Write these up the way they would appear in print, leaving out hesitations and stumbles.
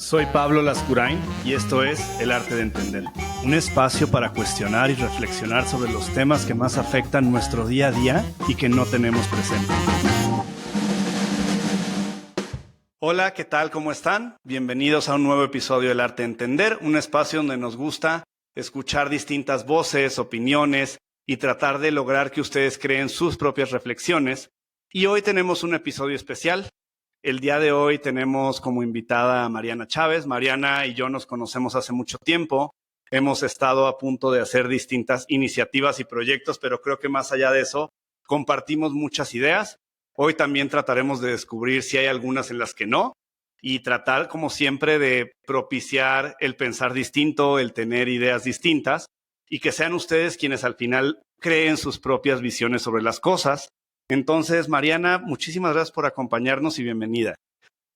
Soy Pablo Lascurain y esto es El Arte de Entender, un espacio para cuestionar y reflexionar sobre los temas que más afectan nuestro día a día y que no tenemos presente. Hola, ¿qué tal? ¿Cómo están? Bienvenidos a un nuevo episodio del Arte de Entender, un espacio donde nos gusta escuchar distintas voces, opiniones y tratar de lograr que ustedes creen sus propias reflexiones. Y hoy tenemos un episodio especial. El día de hoy tenemos como invitada a Mariana Chávez. Mariana y yo nos conocemos hace mucho tiempo. Hemos estado a punto de hacer distintas iniciativas y proyectos, pero creo que más allá de eso, compartimos muchas ideas. Hoy también trataremos de descubrir si hay algunas en las que no y tratar, como siempre, de propiciar el pensar distinto, el tener ideas distintas y que sean ustedes quienes al final creen sus propias visiones sobre las cosas. Entonces, Mariana, muchísimas gracias por acompañarnos y bienvenida.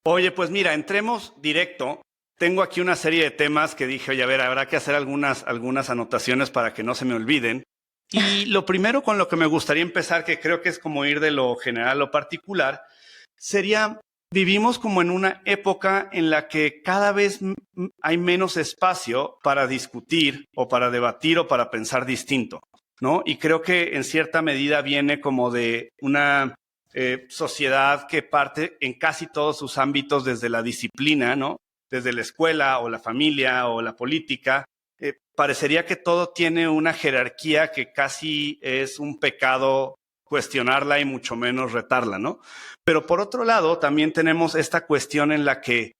Oye, pues mira, entremos directo. Tengo aquí una serie de temas que dije, oye, a ver, habrá que hacer algunas anotaciones para que no se me olviden. Y lo primero con lo que me gustaría empezar, que creo que es como ir de lo general a lo particular, sería, vivimos como en una época en la que cada vez hay menos espacio para discutir o para debatir o para pensar distinto, ¿no? Y creo que en cierta medida viene como de una sociedad que parte en casi todos sus ámbitos desde la disciplina, ¿no? Desde la escuela o la familia o la política. Parecería que todo tiene una jerarquía que casi es un pecado cuestionarla y mucho menos retarla, ¿no? Pero por otro lado, también tenemos esta cuestión en la que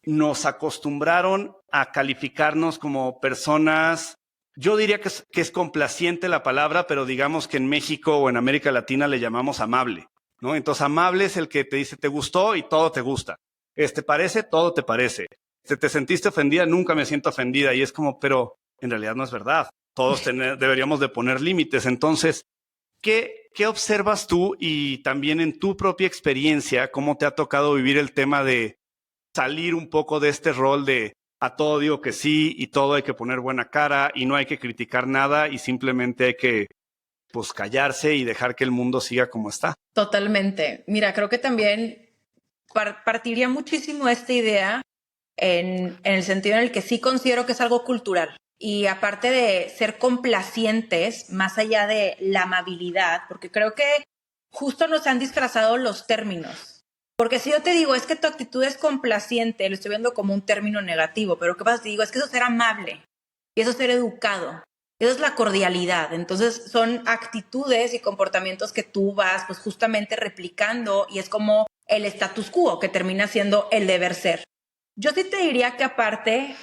nos acostumbraron a calificarnos como personas. Yo diría que es complaciente la palabra, pero digamos que en México o en América Latina le llamamos amable, ¿no? Entonces, amable es el que te dice te gustó y todo te gusta. ¿Te parece? Todo te parece. ¿Te sentiste ofendida? Nunca me siento ofendida. Y es como, pero en realidad no es verdad. Todos deberíamos de poner límites. Entonces, ¿qué observas tú y también en tu propia experiencia, cómo te ha tocado vivir el tema de salir un poco de este rol de a todo digo que sí y todo hay que poner buena cara y no hay que criticar nada y simplemente hay que pues callarse y dejar que el mundo siga como está? Totalmente. Mira, creo que también partiría muchísimo esta idea en el sentido en el que sí considero que es algo cultural. Y aparte de ser complacientes, más allá de la amabilidad, porque creo que justo nos han disfrazado los términos. Porque si yo te digo, es que tu actitud es complaciente, lo estoy viendo como un término negativo, pero ¿qué pasa? Te digo, es que eso es ser amable y eso es ser educado. Eso es la cordialidad. Entonces son actitudes y comportamientos que tú vas pues justamente replicando y es como el status quo que termina siendo el deber ser. Yo sí te diría que aparte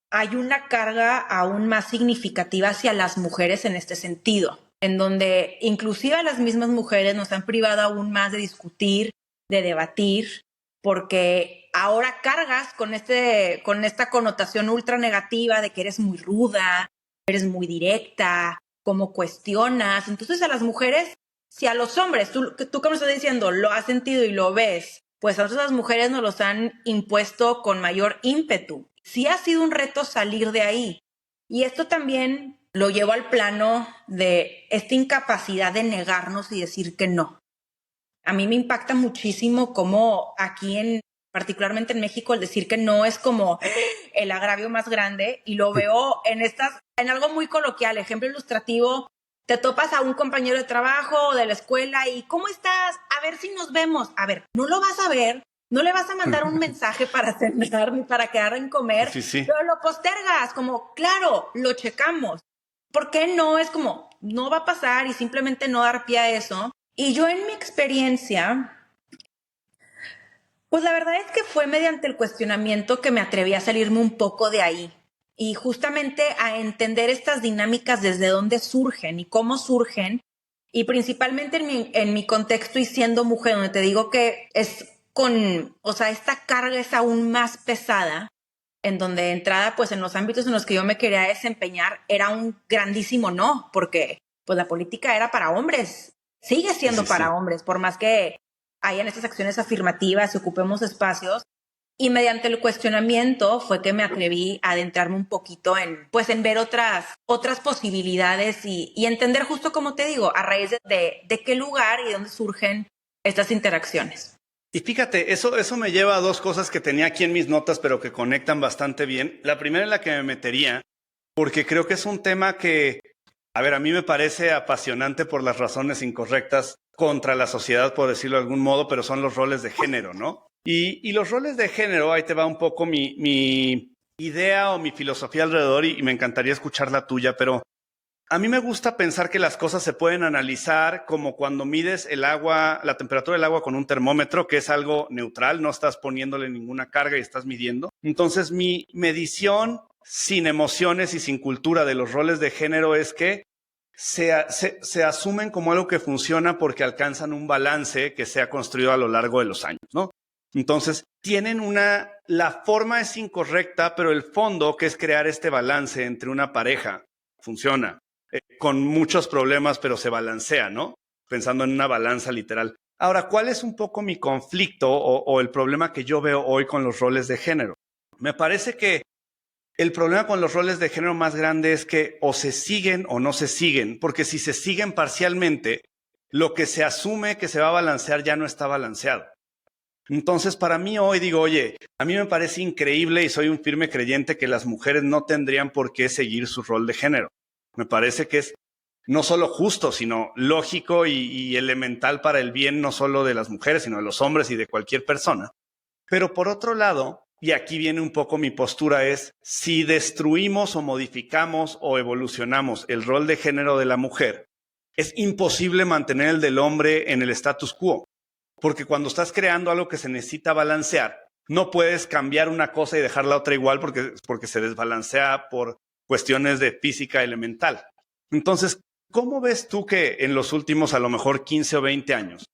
hay una carga aún más significativa hacia las mujeres en este sentido, en donde inclusive a las mismas mujeres nos han privado aún más de discutir, de debatir, porque ahora cargas con esta connotación ultra negativa de que eres muy ruda, eres muy directa, cómo cuestionas. Entonces a las mujeres, si a los hombres, tú que me estás diciendo, lo has sentido y lo ves, pues a nosotros las mujeres nos los han impuesto con mayor ímpetu. Sí ha sido un reto salir de ahí. Y esto también lo llevo al plano de esta incapacidad de negarnos y decir que no. A mí me impacta muchísimo cómo aquí particularmente en México, el decir que no es como el agravio más grande, y lo veo en algo muy coloquial, ejemplo ilustrativo. Te topas a un compañero de trabajo o de la escuela y ¿cómo estás? A ver si nos vemos. A ver, no lo vas a ver, no le vas a mandar un mensaje para cenar ni para quedar en comer, Sí. Pero lo postergas, como, claro, lo checamos. ¿Por qué no? Es como, no va a pasar y simplemente no dar pie a eso. Y yo en mi experiencia, pues la verdad es que fue mediante el cuestionamiento que me atreví a salirme un poco de ahí y justamente a entender estas dinámicas desde dónde surgen y cómo surgen, y principalmente en mi contexto y siendo mujer, donde te digo que esta carga es aún más pesada, en donde de entrada, pues en los ámbitos en los que yo me quería desempeñar era un grandísimo no, porque pues la política era para hombres. Sigue siendo para hombres, por más que hayan estas acciones afirmativas y ocupemos espacios. Y mediante el cuestionamiento fue que me atreví a adentrarme un poquito en ver otras posibilidades y entender justo como te digo, a raíz de qué lugar y dónde surgen estas interacciones. Y fíjate, eso me lleva a dos cosas que tenía aquí en mis notas, pero que conectan bastante bien. La primera en la que me metería, porque creo que es un tema que, a ver, a mí me parece apasionante por las razones incorrectas contra la sociedad, por decirlo de algún modo, pero son los roles de género, ¿no? Y los roles de género, ahí te va un poco mi idea o mi filosofía alrededor y me encantaría escuchar la tuya, pero a mí me gusta pensar que las cosas se pueden analizar como cuando mides el agua, la temperatura del agua con un termómetro, que es algo neutral, no estás poniéndole ninguna carga y estás midiendo. Entonces, mi medición sin emociones y sin cultura de los roles de género es que se asumen como algo que funciona porque alcanzan un balance que se ha construido a lo largo de los años, ¿no? Entonces, la forma es incorrecta, pero el fondo, que es crear este balance entre una pareja, funciona. Con muchos problemas, pero se balancea, ¿no? Pensando en una balanza literal. Ahora, ¿cuál es un poco mi conflicto o el problema que yo veo hoy con los roles de género? Me parece que el problema con los roles de género más grande es que o se siguen o no se siguen, porque si se siguen parcialmente, lo que se asume que se va a balancear ya no está balanceado. Entonces, para mí hoy digo, oye, a mí me parece increíble y soy un firme creyente que las mujeres no tendrían por qué seguir su rol de género. Me parece que es no solo justo, sino lógico y elemental para el bien no solo de las mujeres, sino de los hombres y de cualquier persona. Pero por otro lado, y aquí viene un poco mi postura, es si destruimos o modificamos o evolucionamos el rol de género de la mujer, es imposible mantener el del hombre en el status quo. Porque cuando estás creando algo que se necesita balancear, no puedes cambiar una cosa y dejar la otra igual porque se desbalancea por cuestiones de física elemental. Entonces, ¿cómo ves tú que en los últimos a lo mejor 15 o 20 años,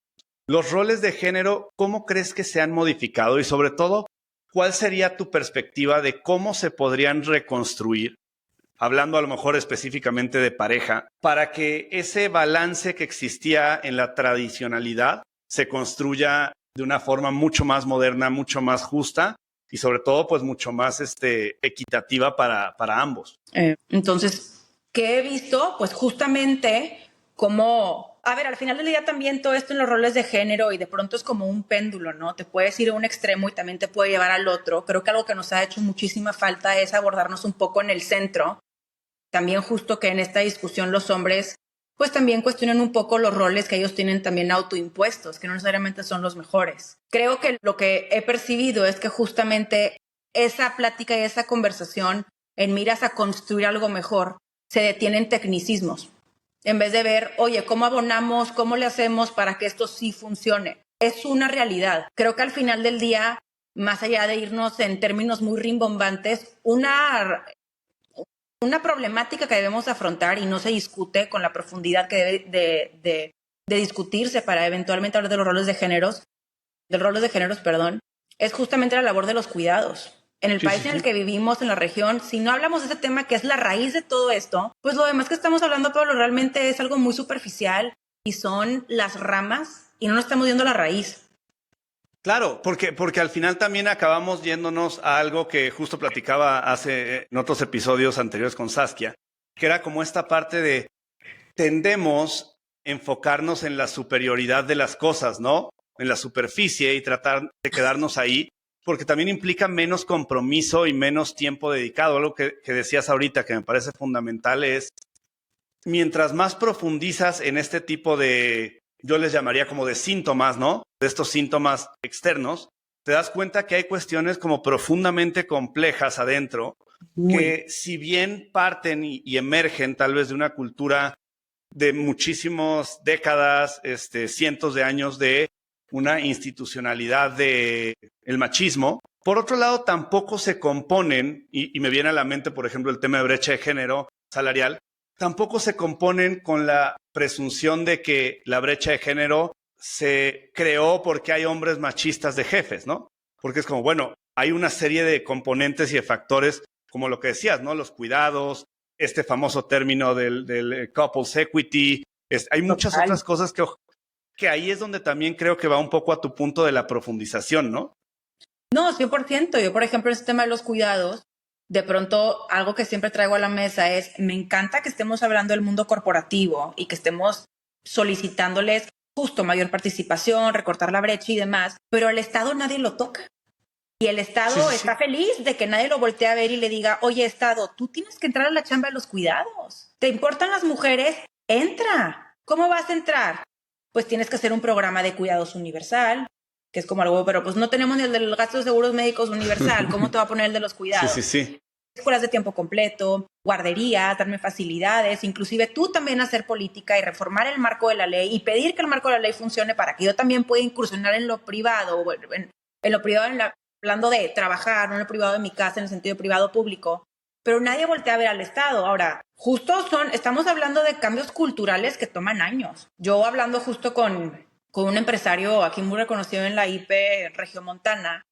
los roles de género, cómo crees que se han modificado? Y sobre todo, ¿cuál sería tu perspectiva de cómo se podrían reconstruir, hablando a lo mejor específicamente de pareja, para que ese balance que existía en la tradicionalidad se construya de una forma mucho más moderna, mucho más justa y sobre todo pues mucho más equitativa para ambos? Entonces, ¿qué he visto? Pues justamente como, a ver, al final del día también todo esto en los roles de género y de pronto es como un péndulo, ¿no? Te puedes ir a un extremo y también te puede llevar al otro. Creo que algo que nos ha hecho muchísima falta es abordarnos un poco en el centro. También justo que en esta discusión los hombres pues también cuestionan un poco los roles que ellos tienen también autoimpuestos, que no necesariamente son los mejores. Creo que lo que he percibido es que justamente esa plática y esa conversación en miras a construir algo mejor se detiene en tecnicismos. En vez de ver, oye, ¿cómo abonamos? ¿Cómo le hacemos para que esto sí funcione? Es una realidad. Creo que al final del día, más allá de irnos en términos muy rimbombantes, una problemática que debemos afrontar y no se discute con la profundidad que debe de discutirse para eventualmente hablar de los roles de géneros, es justamente la labor de los cuidados. En el país en el que vivimos, en la región, si no hablamos de ese tema que es la raíz de todo esto, pues lo demás que estamos hablando, Pablo, realmente es algo muy superficial y son las ramas y no nos estamos yendo a la raíz. Claro, porque al final también acabamos yéndonos a algo que justo platicaba en otros episodios anteriores con Saskia, que era como esta parte de tendemos a enfocarnos en la superioridad de las cosas, ¿no? En la superficie y tratar de quedarnos ahí, porque también implica menos compromiso y menos tiempo dedicado. Algo que decías ahorita que me parece fundamental es, mientras más profundizas en este tipo de, yo les llamaría como de síntomas, ¿no? De estos síntomas externos, te das cuenta que hay cuestiones como profundamente complejas adentro, que si bien parten y emergen tal vez de una cultura de muchísimas décadas, cientos de años de una institucionalidad de el machismo, por otro lado tampoco se componen, y me viene a la mente, por ejemplo, el tema de brecha de género salarial, tampoco se componen con la presunción de que la brecha de género se creó porque hay hombres machistas de jefes, ¿no? Porque es como, bueno, hay una serie de componentes y de factores, como lo que decías, ¿no? Los cuidados, este famoso término del couples equity, hay muchas otras cosas que ahí es donde también creo que va un poco a tu punto de la profundización, ¿no? No, 100%. Yo, por ejemplo, este tema de los cuidados, de pronto algo que siempre traigo a la mesa es, me encanta que estemos hablando del mundo corporativo y que estemos solicitándoles justo mayor participación, recortar la brecha y demás, pero el Estado nadie lo toca. Y el Estado está feliz de que nadie lo voltee a ver y le diga, oye, Estado, tú tienes que entrar a la chamba de los cuidados. ¿Te importan las mujeres? Entra. ¿Cómo vas a entrar? Pues tienes que hacer un programa de cuidados universal, que es como algo, pero pues no tenemos ni el de los gastos de seguros médicos universal. ¿Cómo te va a poner el de los cuidados? Sí. Escuelas de tiempo completo, guarderías, darme facilidades, inclusive tú también hacer política y reformar el marco de la ley y pedir que el marco de la ley funcione para que yo también pueda incursionar en lo privado, en lo privado, hablando de trabajar, no en lo privado de mi casa, en el sentido privado público, pero nadie voltea a ver al Estado. Ahora, estamos hablando de cambios culturales que toman años. Yo hablando justo con un empresario aquí muy reconocido en la IP Regiomontana,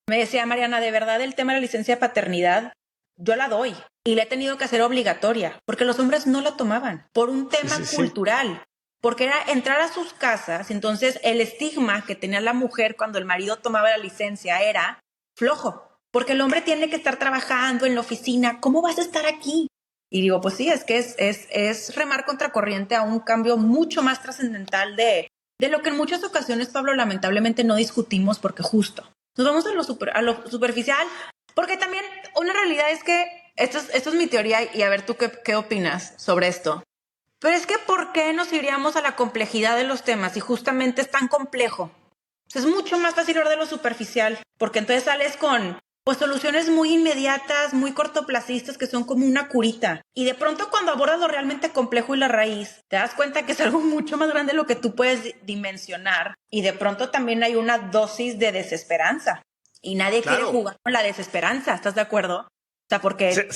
me decía, Mariana, de verdad el tema de la licencia de paternidad, yo la doy y la he tenido que hacer obligatoria porque los hombres no la tomaban por un tema cultural, porque era entrar a sus casas. Entonces el estigma que tenía la mujer cuando el marido tomaba la licencia era flojo, porque el hombre tiene que estar trabajando en la oficina. ¿Cómo vas a estar aquí? Y digo, pues sí, es que es remar contracorriente a un cambio mucho más trascendental de lo que en muchas ocasiones, Pablo, lamentablemente no discutimos porque justo nos vamos a lo superficial. Porque también una realidad es que, esto es mi teoría, y a ver tú qué opinas sobre esto. Pero es que ¿por qué nos iríamos a la complejidad de los temas si justamente es tan complejo? Es mucho más fácil hablar de lo superficial, porque entonces sales con pues soluciones muy inmediatas, muy cortoplacistas, que son como una curita. Y de pronto cuando abordas lo realmente complejo y la raíz, te das cuenta que es algo mucho más grande de lo que tú puedes dimensionar. Y de pronto también hay una dosis de desesperanza. Y nadie quiere jugar con la desesperanza, ¿estás de acuerdo? O sea, porque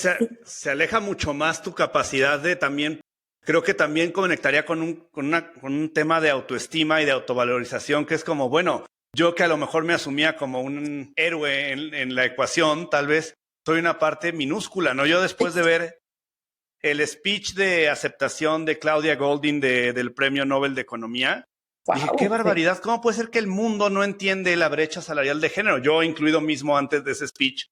se aleja mucho más tu capacidad de también, creo que también conectaría con un tema de autoestima y de autovalorización, que es como, bueno, yo que a lo mejor me asumía como un héroe en la ecuación, tal vez soy una parte minúscula, ¿no? Yo después de ver el speech de aceptación de Claudia Goldin del Premio Nobel de Economía, dije, qué barbaridad, ¿cómo puede ser que el mundo no entiende la brecha salarial de género? Yo, incluido mismo antes de ese speech,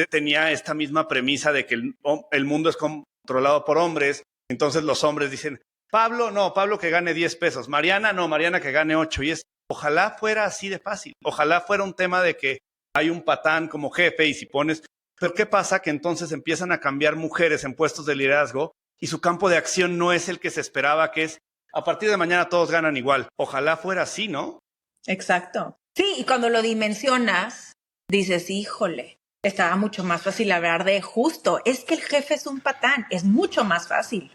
tenía esta misma premisa de que el mundo es controlado por hombres, entonces los hombres dicen, Pablo que gane 10 pesos, Mariana que gane 8, y ojalá fuera así de fácil, ojalá fuera un tema de que hay un patán como jefe y si pones, pero ¿qué pasa? Que entonces empiezan a cambiar mujeres en puestos de liderazgo y su campo de acción no es el que se esperaba, que es a partir de mañana todos ganan igual. Ojalá fuera así, ¿no? Exacto. Sí, y cuando lo dimensionas, dices, híjole, estaba mucho más fácil hablar de justo. Es que el jefe es un patán, es mucho más fácil.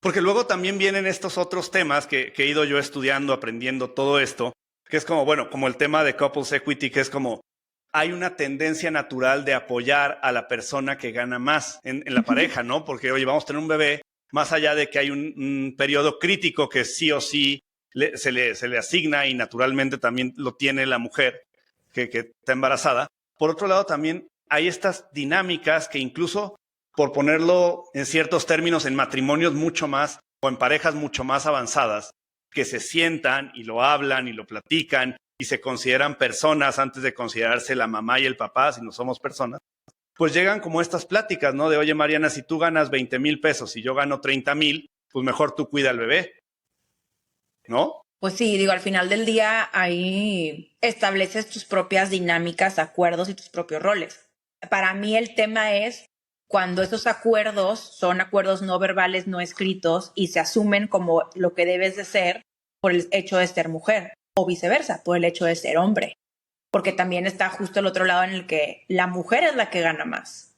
Porque luego también vienen estos otros temas que he ido yo estudiando, aprendiendo todo esto, que es como, bueno, como el tema de couples equity, que es como, hay una tendencia natural de apoyar a la persona que gana más en la pareja, ¿no? Porque, oye, vamos a tener un bebé, más allá de que hay un periodo crítico que sí o sí se le asigna y naturalmente también lo tiene la mujer que está embarazada. Por otro lado, también hay estas dinámicas que incluso, por ponerlo en ciertos términos, en matrimonios mucho más o en parejas mucho más avanzadas, que se sientan y lo hablan y lo platican y se consideran personas antes de considerarse la mamá y el papá, si no somos personas, pues llegan como estas pláticas, ¿no? De, oye, Mariana, si tú ganas 20,000 pesos y yo gano 30,000, pues mejor tú cuida al bebé, ¿no? Pues sí, digo, al final del día ahí estableces tus propias dinámicas, acuerdos y tus propios roles. Para mí el tema es cuando esos acuerdos son acuerdos no verbales, no escritos y se asumen como lo que debes de ser por el hecho de ser mujer o viceversa, por el hecho de ser hombre. Porque también está justo el otro lado en el que la mujer es la que gana más.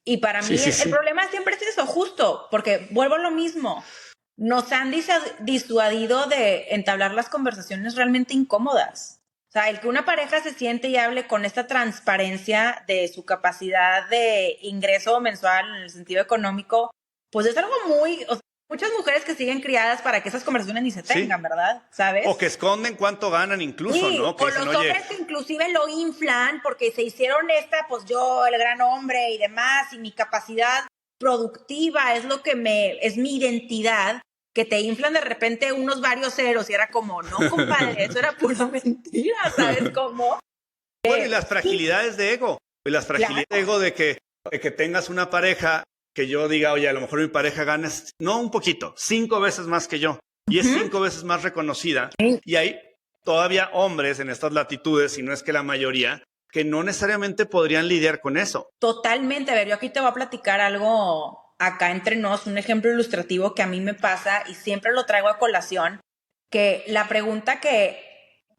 Y para mí el problema siempre es eso, justo, porque vuelvo a lo mismo. Nos han disuadido de entablar las conversaciones realmente incómodas. O sea, el que una pareja se siente y hable con esta transparencia de su capacidad de ingreso mensual en el sentido económico, pues es algo muy... O sea, muchas mujeres que siguen criadas para que esas conversaciones ni se tengan, ¿verdad? ¿Sabes? O que esconden cuánto ganan incluso, sí, ¿no? Que o dicen, los hombres que inclusive lo inflan porque se hicieron pues yo, el gran hombre y demás, y mi capacidad productiva es lo que es mi identidad, que te inflan de repente unos varios ceros y era como, no, compadre, eso era pura mentira, ¿sabes cómo? Bueno, y las fragilidades de ego, y las fragilidades de ego de que tengas una pareja que yo diga, oye, a lo mejor mi pareja gana, no un poquito, 5 veces más que yo. y es 5 veces más reconocida. Y hay todavía hombres en estas latitudes, si no es que la mayoría, que no necesariamente podrían lidiar con eso. Totalmente. A ver, yo aquí te voy a platicar algo acá entre nos, un ejemplo ilustrativo que a mí me pasa y siempre lo traigo a colación, que la pregunta que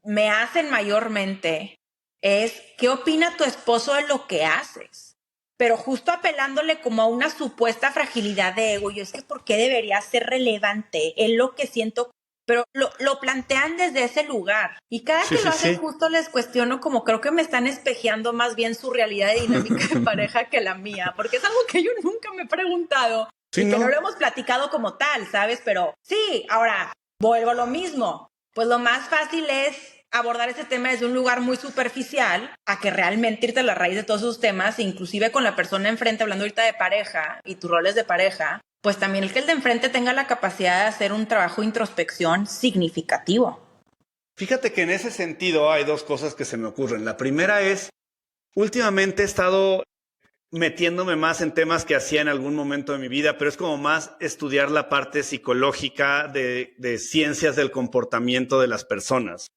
me hacen mayormente es, ¿qué opina tu esposo de lo que haces? Pero justo apelándole como a una supuesta fragilidad de ego, yo es que ¿por qué debería ser relevante? Es lo que siento, pero lo plantean desde ese lugar. Y cada que lo hacen justo les cuestiono como creo que me están espejeando más bien su realidad de dinámica de pareja que la mía, porque es algo que yo nunca me he preguntado y que no lo hemos platicado como tal, ¿sabes? Pero sí, ahora vuelvo a lo mismo. Pues lo más fácil es abordar ese tema desde un lugar muy superficial a que realmente irte a la raíz de todos esos temas, inclusive con la persona enfrente, hablando ahorita de pareja y tus roles de pareja, pues también el que el de enfrente tenga la capacidad de hacer un trabajo de introspección significativo. Fíjate que en ese sentido hay 2 cosas que se me ocurren. La primera es, últimamente he estado metiéndome más en temas que hacía en algún momento de mi vida, pero es como más estudiar la parte psicológica de ciencias del comportamiento de las personas.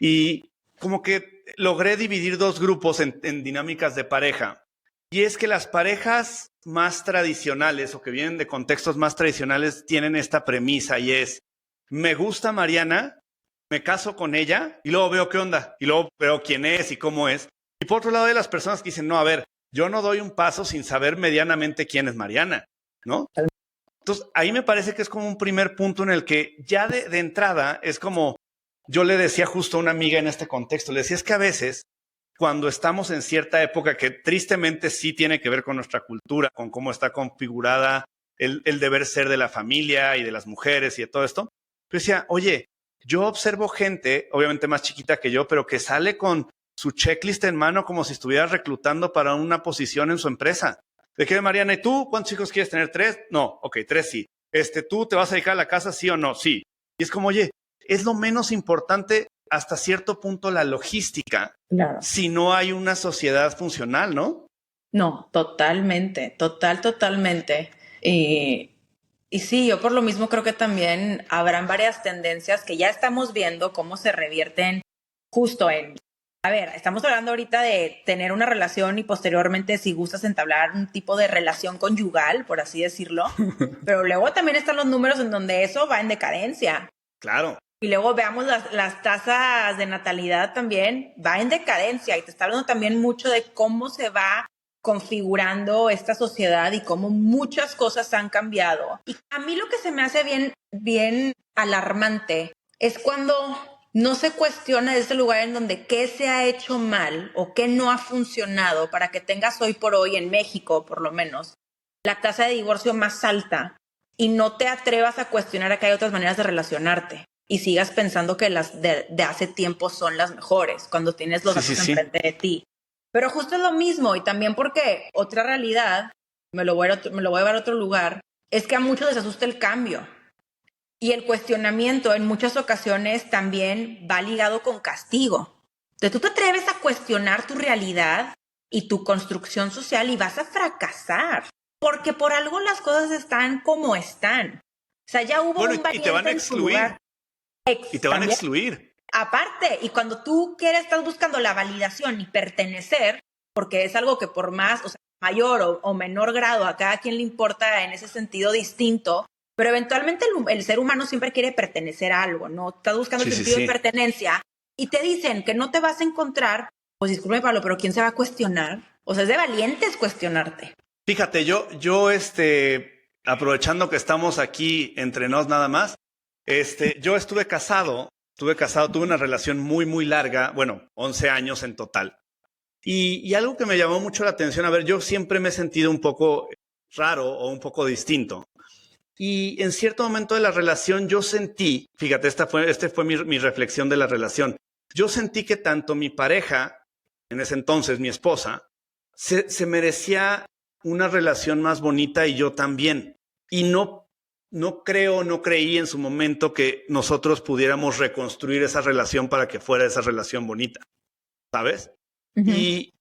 Y como que logré dividir 2 grupos en dinámicas de pareja. Y es que las parejas más tradicionales o que vienen de contextos más tradicionales tienen esta premisa y es, me gusta Mariana, me caso con ella y luego veo qué onda y luego veo quién es y cómo es. Y por otro lado hay las personas que dicen, no, a ver, yo no doy un paso sin saber medianamente quién es Mariana, ¿no? Entonces, ahí me parece que es como un primer punto en el que ya de entrada es como, yo le decía justo a una amiga en este contexto, le decía, es que a veces cuando estamos en cierta época que tristemente sí tiene que ver con nuestra cultura, con cómo está configurada el deber ser de la familia y de las mujeres y de todo esto, yo decía, oye, yo observo gente, obviamente más chiquita que yo, pero que sale con su checklist en mano como si estuviera reclutando para una posición en su empresa. De que, Mariana, ¿y tú cuántos hijos quieres tener? ¿3? No, ok, 3 sí. ¿Tú te vas a dedicar a la casa, sí o no? Sí. Y es como, oye, es lo menos importante hasta cierto punto la logística, claro, si no hay una sociedad funcional, ¿no? No, totalmente, totalmente. Y sí, yo por lo mismo creo que también habrán varias tendencias que ya estamos viendo cómo se revierten justo en... A ver, estamos hablando ahorita de tener una relación y posteriormente si gustas entablar un tipo de relación conyugal, por así decirlo, pero luego también están los números en donde eso va en decadencia. Claro. Y luego veamos las tasas de natalidad también, va en decadencia y te está hablando también mucho de cómo se va configurando esta sociedad y cómo muchas cosas han cambiado. Y a mí lo que se me hace bien alarmante es cuando no se cuestiona desde el lugar en donde qué se ha hecho mal o qué no ha funcionado para que tengas hoy por hoy en México, por lo menos, la tasa de divorcio más alta y no te atrevas a cuestionar que hay otras maneras de relacionarte y sigas pensando que las de hace tiempo son las mejores cuando tienes los datos enfrente de ti. Pero justo es lo mismo y también porque otra realidad, me lo voy a llevar a otro lugar, es que a muchos les asusta el cambio. Y el cuestionamiento en muchas ocasiones también va ligado con castigo. Entonces tú te atreves a cuestionar tu realidad y tu construcción social y vas a fracasar. Porque por algo las cosas están como están. O sea, ya hubo un valiente y te van a excluir. Y te van a excluir. Aparte, y cuando tú estás buscando la validación y pertenecer, porque es algo que por más, o sea, mayor o menor grado, a cada quien le importa en ese sentido distinto, pero eventualmente el ser humano siempre quiere pertenecer a algo, ¿no? Estás buscando el sentido de pertenencia y te dicen que no te vas a encontrar, pues disculpe, Pablo, pero ¿quién se va a cuestionar? O sea, es de valientes cuestionarte. Fíjate, yo aprovechando que estamos aquí entre nos nada más, yo tuve una relación muy, muy larga, 11 años en total. Y algo que me llamó mucho la atención, a ver, yo siempre me he sentido un poco raro o un poco distinto. Y en cierto momento de la relación yo sentí, fíjate, esta fue mi reflexión de la relación. Yo sentí que tanto mi pareja, en ese entonces mi esposa, se merecía una relación más bonita y yo también. Y no creí en su momento que nosotros pudiéramos reconstruir esa relación para que fuera esa relación bonita, ¿sabes? Uh-huh. Y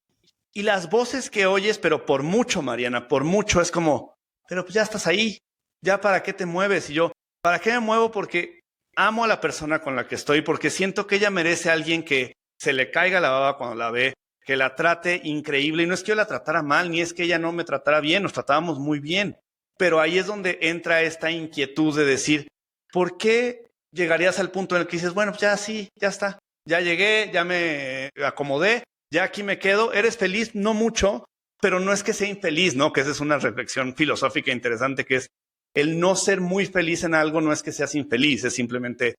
las voces que oyes, pero por mucho, Mariana, por mucho, es como, pero pues ya estás ahí, ya para qué te mueves. Y yo, ¿para qué me muevo? Porque amo a la persona con la que estoy porque siento que ella merece a alguien que se le caiga la baba cuando la ve, que la trate increíble. Y no es que yo la tratara mal, ni es que ella no me tratara bien, nos tratábamos muy bien. Pero ahí es donde entra esta inquietud de decir, ¿por qué llegarías al punto en el que dices, bueno, pues ya sí, ya está, ya llegué, ya me acomodé, ya aquí me quedo, eres feliz, no mucho, pero no es que sea infeliz, ¿no? Que esa es una reflexión filosófica interesante, que es el no ser muy feliz en algo no es que seas infeliz, es simplemente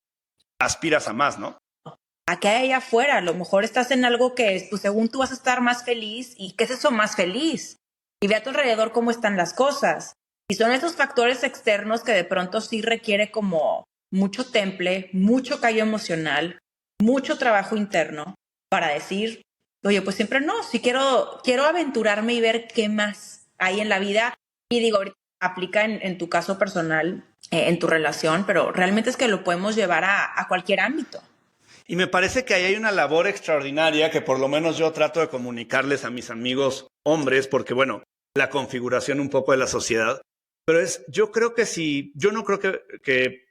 aspiras a más, ¿no? ¿A qué hay allá afuera? A lo mejor estás en algo que, pues, según tú vas a estar más feliz. ¿Y qué es eso más feliz? Y ve a tu alrededor cómo están las cosas. Y son esos factores externos que de pronto sí requiere como mucho temple, mucho callo emocional, mucho trabajo interno para decir, oye, pues siempre no, sí quiero aventurarme y ver qué más hay en la vida. Y digo, ahorita aplica en tu caso personal, en tu relación, pero realmente es que lo podemos llevar a cualquier ámbito. Y me parece que ahí hay una labor extraordinaria que por lo menos yo trato de comunicarles a mis amigos hombres, porque bueno, la configuración un poco de la sociedad, pero yo creo que si, yo no creo que,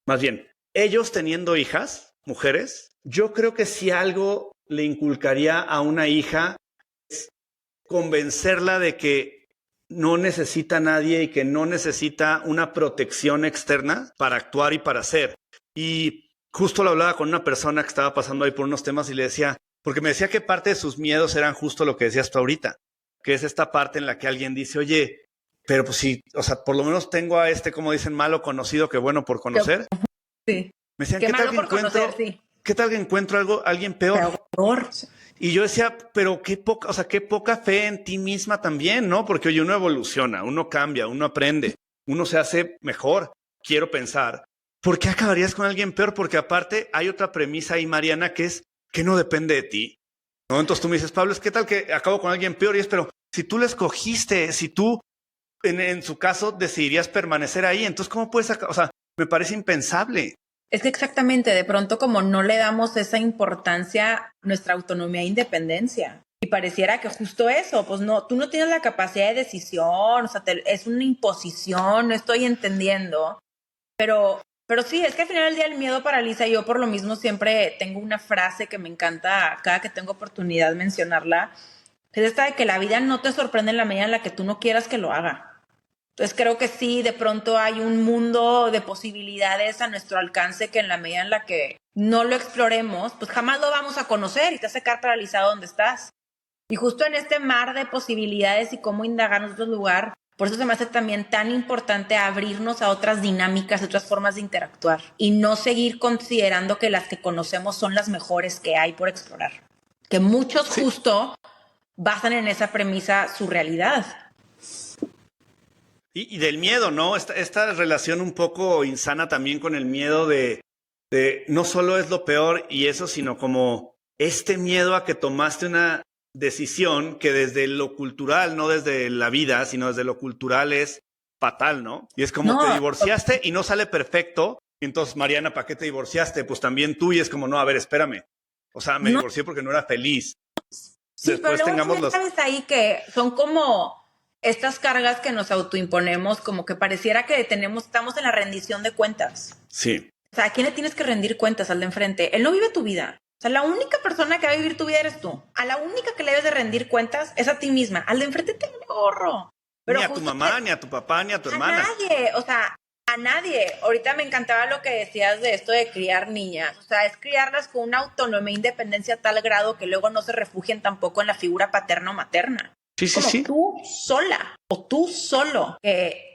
más bien, ellos teniendo hijas, mujeres, yo creo que si algo le inculcaría a una hija es convencerla de que no necesita a nadie y que no necesita una protección externa para actuar y para ser. Y justo lo hablaba con una persona que estaba pasando ahí por unos temas y le decía, porque me decía que parte de sus miedos eran justo lo que decías tú ahorita, que es esta parte en la que alguien dice, oye, pero pues sí, o sea, por lo menos tengo a como dicen, malo conocido que bueno por conocer. Sí. Me decían, Qué malo por conocer, sí. ¿qué tal que encuentro alguien peor? Peor. Y yo decía, pero qué poca fe en ti misma también, ¿no? Porque oye, uno evoluciona, uno cambia, uno aprende, uno se hace mejor, quiero pensar. ¿Por qué acabarías con alguien peor? Porque aparte hay otra premisa ahí, Mariana, que es que no depende de ti, ¿no? Entonces tú me dices, Pablo, ¿qué tal que acabo con alguien peor? Y es, pero si tú le escogiste, si tú en su caso decidirías permanecer ahí, entonces ¿cómo puedes acabar? O sea, me parece impensable. Es que exactamente, de pronto como no le damos esa importancia a nuestra autonomía e independencia. Y pareciera que justo eso, pues no, tú no tienes la capacidad de decisión, o sea, es una imposición, no estoy entendiendo. Pero sí, es que al final del día el miedo paraliza. Yo por lo mismo siempre tengo una frase que me encanta cada que tengo oportunidad mencionarla. Es esta de que la vida no te sorprende en la medida en la que tú no quieras que lo haga. Entonces creo que sí, de pronto hay un mundo de posibilidades a nuestro alcance que en la medida en la que no lo exploremos, pues jamás lo vamos a conocer y te vas a quedar paralizado donde estás. Y justo en este mar de posibilidades y cómo indagar en otro lugar, por eso se me hace también tan importante abrirnos a otras dinámicas, otras formas de interactuar y no seguir considerando que las que conocemos son las mejores que hay por explorar. Que muchos justo basan en esa premisa su realidad. Y del miedo, ¿no? Esta relación un poco insana también con el miedo de no solo es lo peor y eso, sino como este miedo a que tomaste una decisión que desde lo cultural, no desde la vida, sino desde lo cultural es fatal, ¿no? Y es como te divorciaste y no sale perfecto. Entonces, Mariana, ¿para qué te divorciaste? Pues también tú, y es como, no, a ver, espérame. O sea, me divorcié porque no era feliz. Sí, después pero tengamos luego sabes ahí que son como estas cargas que nos autoimponemos, como que pareciera que estamos en la rendición de cuentas. Sí. O sea, ¿a quién le tienes que rendir cuentas? Al de enfrente. Él no vive tu vida. O sea, la única persona que va a vivir tu vida eres tú. A la única que le debes de rendir cuentas es a ti misma. Al de enfrente te vale gorro. Pero ni a tu mamá, ni a tu papá, ni a tu hermana. A nadie, o sea, a nadie. Ahorita me encantaba lo que decías de esto de criar niñas. O sea, es criarlas con una autonomía e independencia a tal grado que luego no se refugien tampoco en la figura paterna o materna. Sí, sí, como sí. Tú sola o tú solo.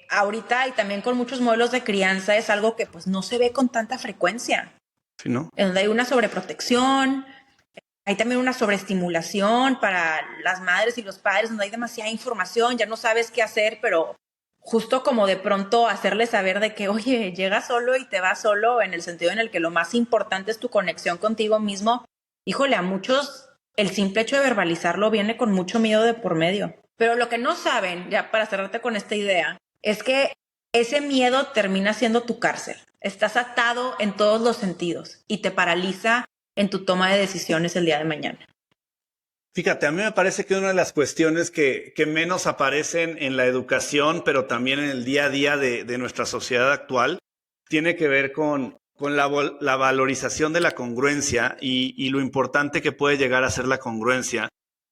Ahorita y también con muchos modelos de crianza es algo que pues no se ve con tanta frecuencia. Sí, ¿no? En donde hay una sobreprotección, hay también una sobreestimulación para las madres y los padres, donde hay demasiada información, ya no sabes qué hacer, pero justo como de pronto hacerles saber de que, oye, llegas solo y te vas solo, en el sentido en el que lo más importante es tu conexión contigo mismo. Híjole, a muchos el simple hecho de verbalizarlo viene con mucho miedo de por medio. Pero lo que no saben, ya para cerrarte con esta idea, es que ese miedo termina siendo tu cárcel. Estás atado en todos los sentidos y te paraliza en tu toma de decisiones el día de mañana. Fíjate, a mí me parece que una de las cuestiones que menos aparecen en la educación, pero también en el día a día de nuestra sociedad actual, tiene que ver con con la valorización de la congruencia y lo importante que puede llegar a ser la congruencia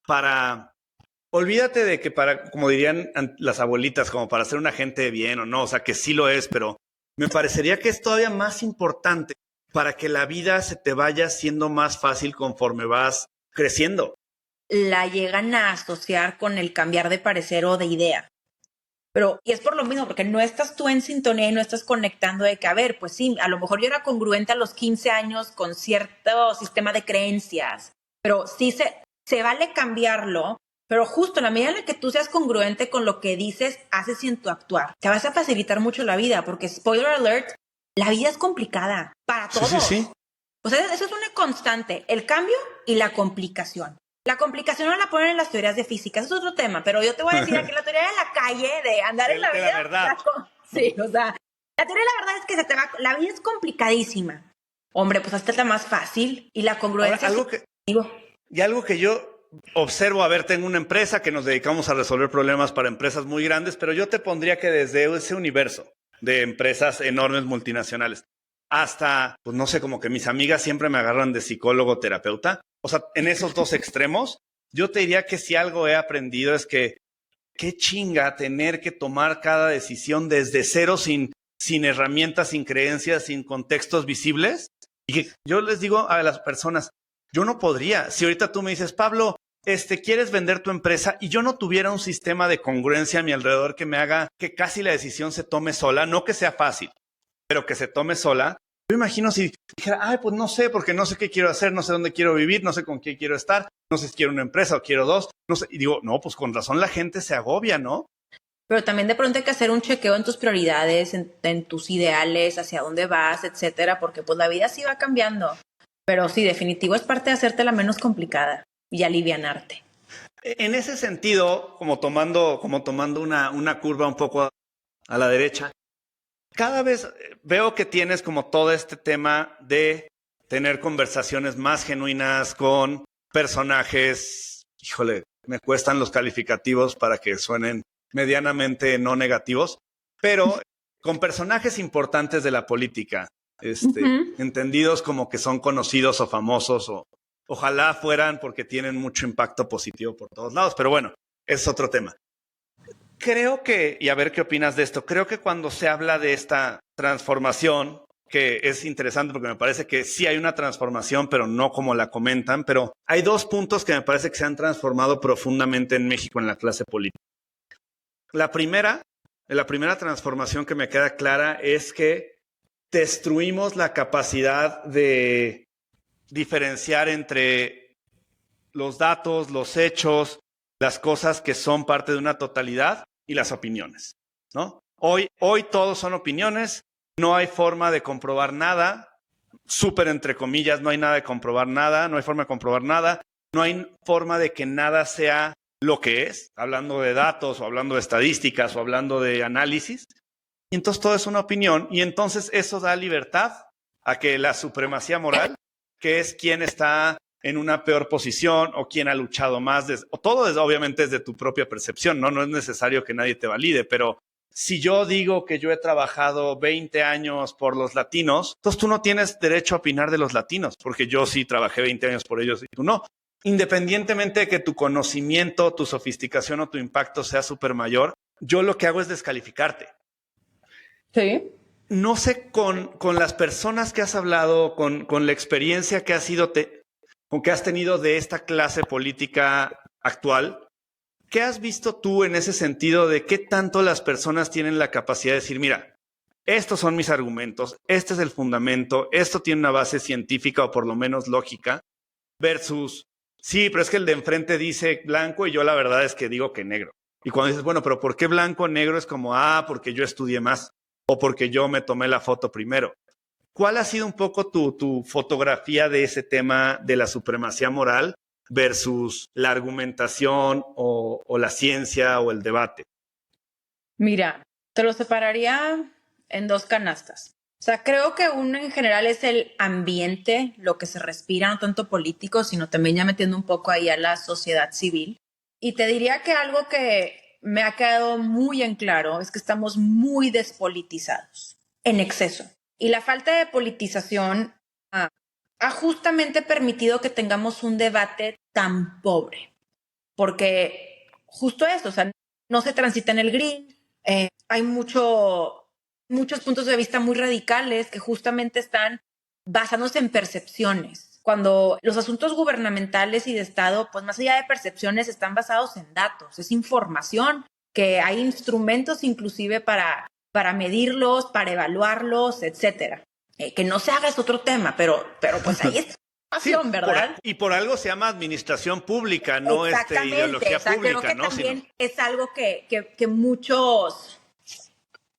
para, olvídate de que para, como dirían las abuelitas, como para ser una gente de bien o no, o sea, que sí lo es, pero me parecería que es todavía más importante para que la vida se te vaya siendo más fácil conforme vas creciendo. La llegan a asociar con el cambiar de parecer o de idea. Pero, y es por lo mismo, porque no estás tú en sintonía y no estás conectando de que, a ver, pues sí, a lo mejor yo era congruente a los 15 años con cierto sistema de creencias, pero sí se vale cambiarlo, pero justo en la medida en la que tú seas congruente con lo que dices, haces y en tu actuar, te vas a facilitar mucho la vida, porque, spoiler alert, la vida es complicada para todos. Sí. O sea, eso es una constante, el cambio y la complicación. La complicación no la ponen en las teorías de física, eso es otro tema, pero yo te voy a decir aquí la teoría de la calle, de andar en la vida. La verdad. Sí, o sea, la teoría de la verdad es que la vida es complicadísima. Hombre, pues hazte la más fácil y la congruencia. Y algo que yo observo, a ver, tengo una empresa que nos dedicamos a resolver problemas para empresas muy grandes, pero yo te pondría que desde ese universo de empresas enormes multinacionales hasta, pues no sé, como que mis amigas siempre me agarran de psicólogo, terapeuta. O sea, en esos dos extremos, yo te diría que si algo he aprendido es que qué chinga tener que tomar cada decisión desde cero, sin herramientas, sin creencias, sin contextos visibles. Y que yo les digo a las personas, yo no podría. Si ahorita tú me dices, Pablo, ¿quieres vender tu empresa? Y yo no tuviera un sistema de congruencia a mi alrededor que me haga que casi la decisión se tome sola, no que sea fácil, pero que se tome sola. Yo imagino si dijera, ay, pues no sé, porque no sé qué quiero hacer, no sé dónde quiero vivir, no sé con quién quiero estar, no sé si quiero una empresa o quiero dos, no sé. Y digo, no, pues con razón la gente se agobia, ¿no? Pero también de pronto hay que hacer un chequeo en tus prioridades, en tus ideales, hacia dónde vas, etcétera, porque pues la vida sí va cambiando. Pero sí, definitivo es parte de hacértela menos complicada y alivianarte. En ese sentido, como tomando una curva un poco a la derecha, cada vez veo que tienes como todo este tema de tener conversaciones más genuinas con personajes, híjole, me cuestan los calificativos para que suenen medianamente no negativos, pero con personajes importantes de la política, entendidos como que son conocidos o famosos, o ojalá fueran porque tienen mucho impacto positivo por todos lados, pero bueno, es otro tema. Creo que, y a ver qué opinas de esto, creo que cuando se habla de esta transformación, que es interesante porque me parece que sí hay una transformación, pero no como la comentan, pero hay dos puntos que me parece que se han transformado profundamente en México en la clase política. La primera transformación que me queda clara es que destruimos la capacidad de diferenciar entre los datos, los hechos, las cosas que son parte de una totalidad y las opiniones, ¿no? Hoy todos son opiniones, no hay forma de comprobar nada, súper entre comillas, no hay nada de comprobar nada, no hay forma de comprobar nada, no hay forma de que nada sea lo que es, hablando de datos o hablando de estadísticas o hablando de análisis. Y entonces todo es una opinión y entonces eso da libertad a que la supremacía moral, que es quien está en una peor posición o quien ha luchado más, o todo obviamente es de tu propia percepción, ¿no? No es necesario que nadie te valide, pero si yo digo que yo he trabajado 20 años por los latinos, entonces tú no tienes derecho a opinar de los latinos, porque yo sí trabajé 20 años por ellos y tú no. Independientemente de que tu conocimiento, tu sofisticación o tu impacto sea súper mayor, yo lo que hago es descalificarte. Sí. No sé con las personas que has hablado, con la experiencia que has tenido de esta clase política actual, ¿qué has visto tú en ese sentido de qué tanto las personas tienen la capacidad de decir, mira, estos son mis argumentos, este es el fundamento, esto tiene una base científica o por lo menos lógica, versus, sí, pero es que el de enfrente dice blanco y yo la verdad es que digo que negro. Y cuando dices, bueno, pero ¿por qué blanco o negro? Es como, porque yo estudié más o porque yo me tomé la foto primero. ¿Cuál ha sido un poco tu fotografía de ese tema de la supremacía moral versus la argumentación o la ciencia o el debate? Mira, te lo separaría en dos canastas. O sea, creo que uno en general es el ambiente, lo que se respira, no tanto político, sino también ya metiendo un poco ahí a la sociedad civil. Y te diría que algo que me ha quedado muy en claro es que estamos muy despolitizados, en exceso. Y la falta de politización ha justamente permitido que tengamos un debate tan pobre. Porque justo eso, o sea, no se transita en el gris, hay muchos puntos de vista muy radicales que justamente están basándose en percepciones. Cuando los asuntos gubernamentales y de Estado, pues más allá de percepciones, están basados en datos, es información, que hay instrumentos inclusive para medirlos, para evaluarlos, etcétera. Que no se haga es otro tema, pero pues ahí está. Sí, ¿verdad? por algo se llama administración pública, no ideología pública, creo que ¿no? También es algo que muchos...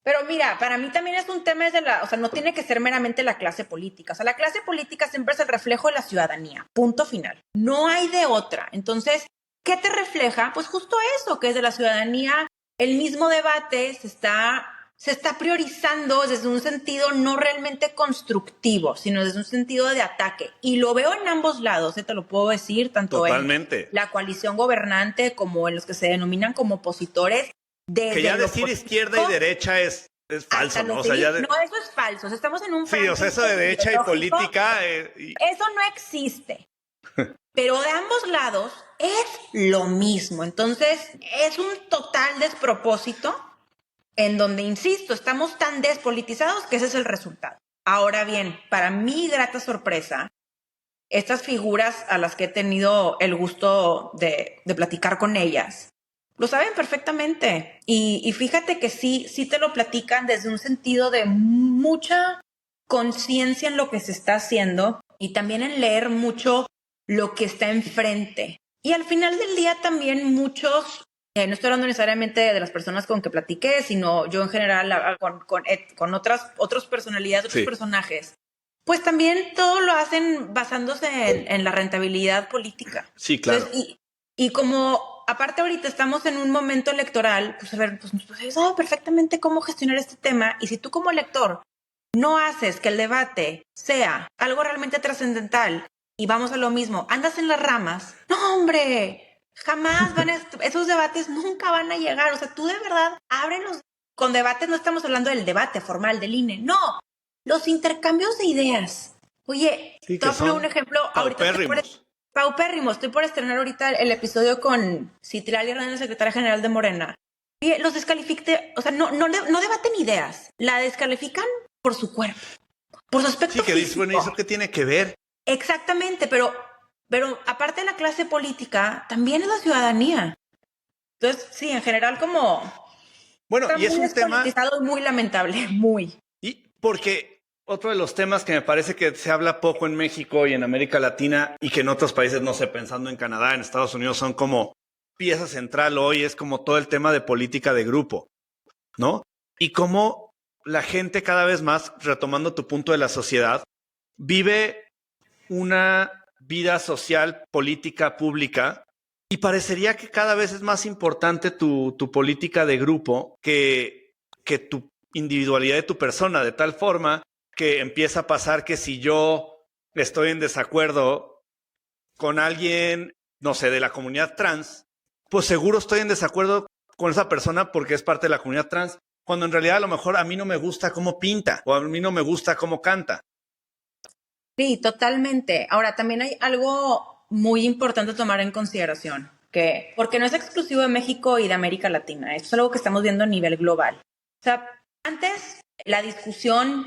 Pero mira, para mí también es un tema o sea, no tiene que ser meramente la clase política. O sea, la clase política siempre es el reflejo de la ciudadanía, punto final. No hay de otra. Entonces, ¿qué te refleja? Pues justo eso, que es de la ciudadanía. El mismo debate se está priorizando desde un sentido no realmente constructivo, sino desde un sentido de ataque. Y lo veo en ambos lados, te lo puedo decir, tanto Totalmente. En la coalición gobernante como en los que se denominan como opositores. Que ya decir izquierda y derecha es falso, ¿no? No, eso es falso. O sea, estamos en un... Sí, o sea, eso de derecha y política... Eso no existe. Pero de ambos lados es lo mismo. Entonces, es un total despropósito en donde, insisto, estamos tan despolitizados que ese es el resultado. Ahora bien, para mi grata sorpresa, estas figuras a las que he tenido el gusto de platicar con ellas, lo saben perfectamente. Y fíjate que sí te lo platican desde un sentido de mucha conciencia en lo que se está haciendo y también en leer mucho lo que está enfrente. Y al final del día también muchos, no estoy hablando necesariamente de las personas con que platiqué, sino yo en general con otras personalidades, otros personajes, pues también todo lo hacen basándose en la rentabilidad política. Sí, claro. Entonces, y como aparte ahorita estamos en un momento electoral, pues a ver, pues sabes perfectamente cómo gestionar este tema, y si tú como elector no haces que el debate sea algo realmente trascendental y vamos a lo mismo, andas en las ramas, no hombre, jamás esos debates nunca van a llegar. O sea, tú de verdad ábrelos. Con debates no estamos hablando del debate formal del INE, no, los intercambios de ideas. Oye, sí, te voy a poner un ejemplo. Paupérrimos. Estoy por estrenar ahorita el episodio con Citlali Hernández, secretaria general de Morena. Y los descalifican, o sea, no debaten ideas, la descalifican por su cuerpo, por su aspecto físico. Sí, que bueno, ¿eso qué tiene que ver? Exactamente, pero aparte de la clase política, también es la ciudadanía. Entonces, sí, en general como... Bueno, y es un tema... y muy lamentable, muy. Y porque otro de los temas que me parece que se habla poco en México y en América Latina y que en otros países, no sé, pensando en Canadá, en Estados Unidos, son como pieza central hoy, es como todo el tema de política de grupo, ¿no? Y cómo la gente cada vez más, retomando tu punto de la sociedad, vive una vida social, política, pública, y parecería que cada vez es más importante tu política de grupo que tu individualidad de tu persona, de tal forma que empieza a pasar que si yo estoy en desacuerdo con alguien, no sé, de la comunidad trans, pues seguro estoy en desacuerdo con esa persona porque es parte de la comunidad trans, cuando en realidad a lo mejor a mí no me gusta cómo pinta o a mí no me gusta cómo canta. Sí, totalmente. Ahora, también hay algo muy importante a tomar en consideración, porque no es exclusivo de México y de América Latina, esto es algo que estamos viendo a nivel global. O sea, antes la discusión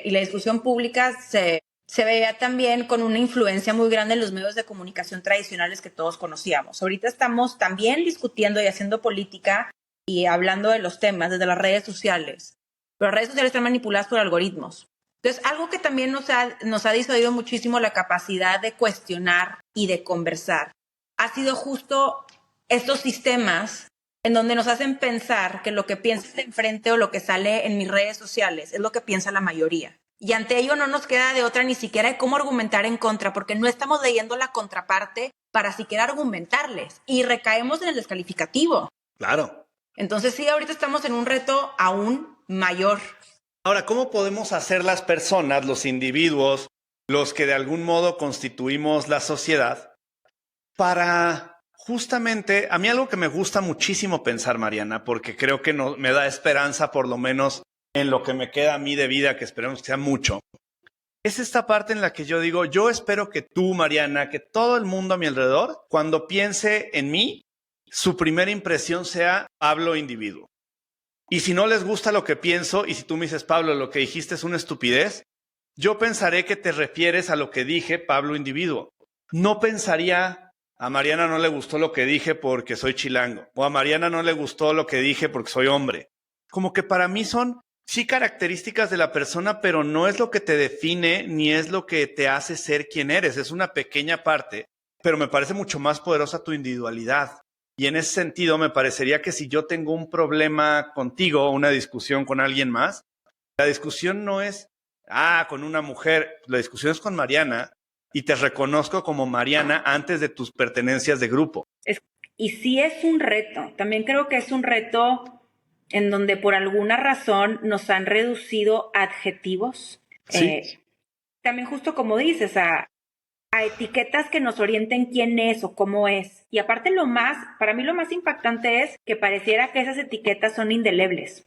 y la discusión pública se veía también con una influencia muy grande en los medios de comunicación tradicionales que todos conocíamos. Ahorita estamos también discutiendo y haciendo política y hablando de los temas desde las redes sociales, pero las redes sociales están manipuladas por algoritmos. Entonces, algo que también nos ha disuadido muchísimo la capacidad de cuestionar y de conversar ha sido justo estos sistemas en donde nos hacen pensar que lo que piensas de enfrente o lo que sale en mis redes sociales es lo que piensa la mayoría. Y ante ello no nos queda de otra ni siquiera de cómo argumentar en contra, porque no estamos leyendo la contraparte para siquiera argumentarles y recaemos en el descalificativo. Claro. Entonces sí, ahorita estamos en un reto aún mayor. Ahora, ¿cómo podemos hacer las personas, los individuos, los que de algún modo constituimos la sociedad, para justamente, a mí algo que me gusta muchísimo pensar, Mariana, porque creo que me da esperanza por lo menos en lo que me queda a mí de vida, que esperemos que sea mucho, es esta parte en la que yo digo, yo espero que tú, Mariana, que todo el mundo a mi alrededor, cuando piense en mí, su primera impresión sea Pablo individuo. Y si no les gusta lo que pienso, y si tú me dices, Pablo, lo que dijiste es una estupidez, yo pensaré que te refieres a lo que dije, Pablo individuo. No pensaría, a Mariana no le gustó lo que dije porque soy chilango, o a Mariana no le gustó lo que dije porque soy hombre. Como que para mí son sí características de la persona, pero no es lo que te define ni es lo que te hace ser quien eres. Es una pequeña parte, pero me parece mucho más poderosa tu individualidad. Y en ese sentido me parecería que si yo tengo un problema contigo, una discusión con alguien más, la discusión no es, con una mujer, la discusión es con Mariana y te reconozco como Mariana antes de tus pertenencias de grupo. Y sí es un reto, también creo que es un reto en donde por alguna razón nos han reducido adjetivos. Sí. También justo como dices, a etiquetas que nos orienten quién es o cómo es. Y aparte para mí lo más impactante es que pareciera que esas etiquetas son indelebles,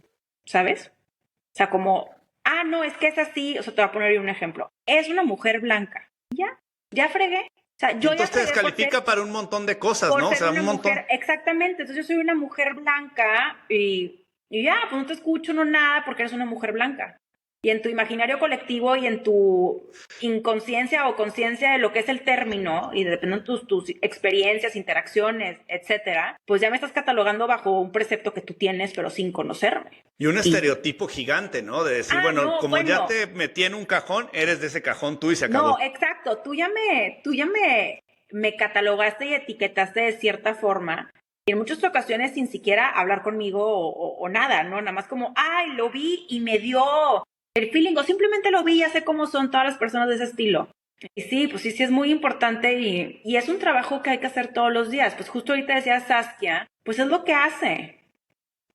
¿sabes? O sea, como, no, es que es así, o sea, te voy a poner un ejemplo. Es una mujer blanca. Ya fregué. O sea, yo entonces ya te descalifica para un montón de cosas, ¿no? O sea, un montón. Exactamente, entonces yo soy una mujer blanca y ya, pues no te escucho, no nada, porque eres una mujer blanca. Y en tu imaginario colectivo y en tu inconsciencia o conciencia de lo que es el término, y dependiendo de tus experiencias, interacciones, etcétera, pues ya me estás catalogando bajo un precepto que tú tienes, pero sin conocerme. Y un estereotipo gigante, ¿no? De decir, ya te metí en un cajón, eres de ese cajón tú y se acabó. No, exacto. Tú ya me catalogaste y etiquetaste de cierta forma. Y en muchas ocasiones sin siquiera hablar conmigo o nada, ¿no? Nada más como, lo vi y me dio el feeling, o simplemente lo vi, ya sé cómo son todas las personas de ese estilo. Y sí, pues sí es muy importante y es un trabajo que hay que hacer todos los días. Pues justo ahorita decía Saskia, pues es lo que hace.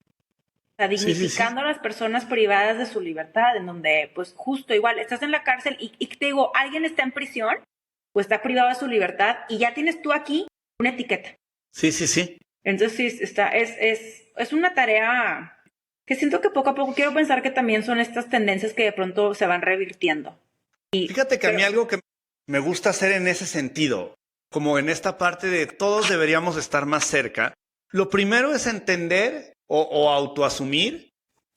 O sea, dignificando a las personas privadas de su libertad, en donde, pues justo igual, estás en la cárcel y te digo, alguien está en prisión, pues está privado de su libertad y ya tienes tú aquí una etiqueta. Sí. Entonces sí, es una tarea que siento que poco a poco quiero pensar que también son estas tendencias que de pronto se van revirtiendo. Fíjate que a mí algo que me gusta hacer en ese sentido, como en esta parte de todos deberíamos estar más cerca, lo primero es entender o autoasumir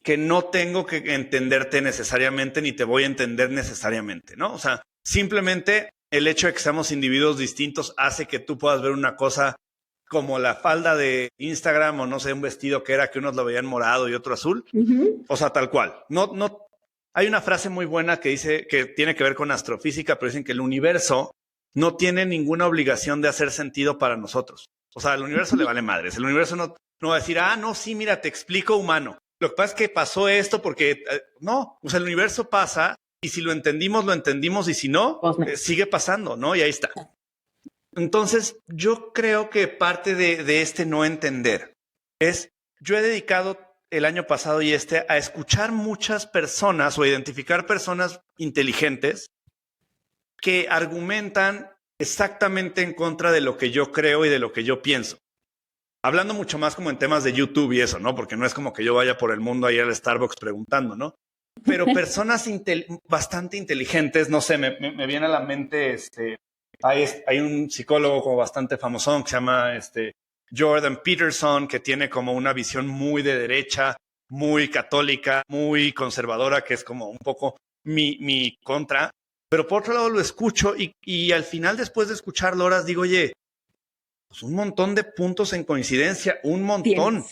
que no tengo que entenderte necesariamente ni te voy a entender necesariamente, ¿no? O sea, simplemente el hecho de que seamos individuos distintos hace que tú puedas ver una cosa como la falda de Instagram o no sé, un vestido que unos lo veían morado y otro azul. Uh-huh. O sea, tal cual. No. Hay una frase muy buena que dice que tiene que ver con astrofísica, pero dicen que el universo no tiene ninguna obligación de hacer sentido para nosotros. O sea, al universo le vale madres. El universo no va a decir, no, sí, mira, te explico humano. Lo que pasa es que pasó esto porque no, o sea, el universo pasa y si lo entendimos, y si no, sigue pasando, ¿no? Y ahí está. Entonces, yo creo que parte de este no entender es, yo he dedicado el año pasado y a escuchar muchas personas o identificar personas inteligentes que argumentan exactamente en contra de lo que yo creo y de lo que yo pienso. Hablando mucho más como en temas de YouTube y eso, ¿no? Porque no es como que yo vaya por el mundo ahí al Starbucks preguntando, ¿no? Pero personas bastante inteligentes, no sé, me viene a la mente, hay un psicólogo como bastante famosón que se llama Jordan Peterson, que tiene como una visión muy de derecha, muy católica, muy conservadora, que es como un poco mi contra. Pero por otro lado lo escucho y al final, después de escucharlo horas, digo, oye, pues un montón de puntos en coincidencia, un montón,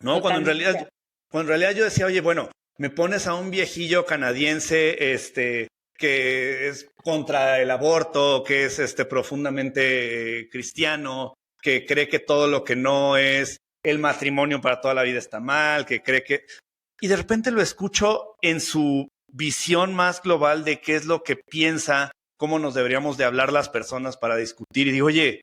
¿no? Cuando en realidad yo decía, oye, bueno, me pones a un viejillo canadiense, que es contra el aborto, que es profundamente cristiano, que cree que todo lo que no es el matrimonio para toda la vida está mal, que cree que... Y de repente lo escucho en su visión más global de qué es lo que piensa, cómo nos deberíamos de hablar las personas para discutir. Y digo, oye,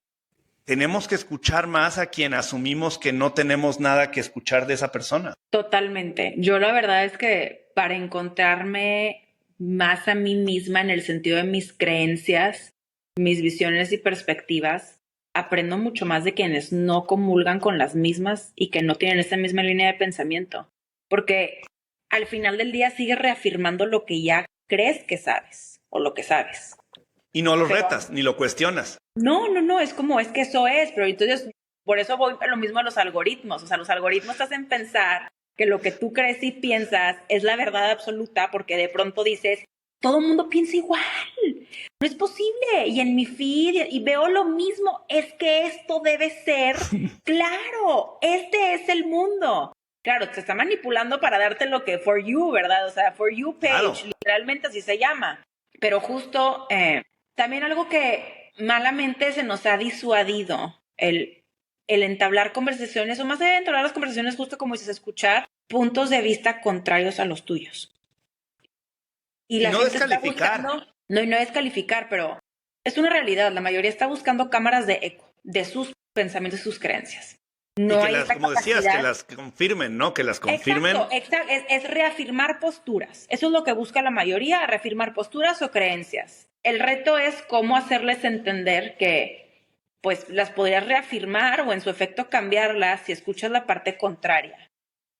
tenemos que escuchar más a quien asumimos que no tenemos nada que escuchar de esa persona. Totalmente. Yo la verdad es que para encontrarme más a mí misma en el sentido de mis creencias, mis visiones y perspectivas, aprendo mucho más de quienes no comulgan con las mismas y que no tienen esa misma línea de pensamiento. Porque al final del día sigues reafirmando lo que ya crees que sabes o lo que sabes. Y no lo retas, ni lo cuestionas. No, es como, es que eso es, pero entonces, por eso voy a lo mismo a los algoritmos. O sea, los algoritmos te hacen pensar que lo que tú crees y piensas es la verdad absoluta, porque de pronto dices, todo el mundo piensa igual, no es posible, y en mi feed, y veo lo mismo, es que esto debe ser, claro, este es el mundo. Claro, te está manipulando para darte lo que for you, ¿verdad? O sea, for you page, Claro. literalmente así se llama. Pero justo, también algo que malamente se nos ha disuadido, el entablar conversaciones, o más allá de entablar las conversaciones, justo como dices, escuchar puntos de vista contrarios a los tuyos. Y la no gente descalificar. está buscando, y no descalificar, pero es una realidad. La mayoría está buscando cámaras de eco de sus pensamientos y sus creencias. No Y que hay las, esta como decías, capacidad. que las confirmen, ¿no? Que las confirmen. Exacto. Es reafirmar posturas. Eso es lo que busca la mayoría, reafirmar posturas o creencias. El reto es cómo hacerles entender que pues las podrías reafirmar o en su efecto cambiarlas si escuchas la parte contraria.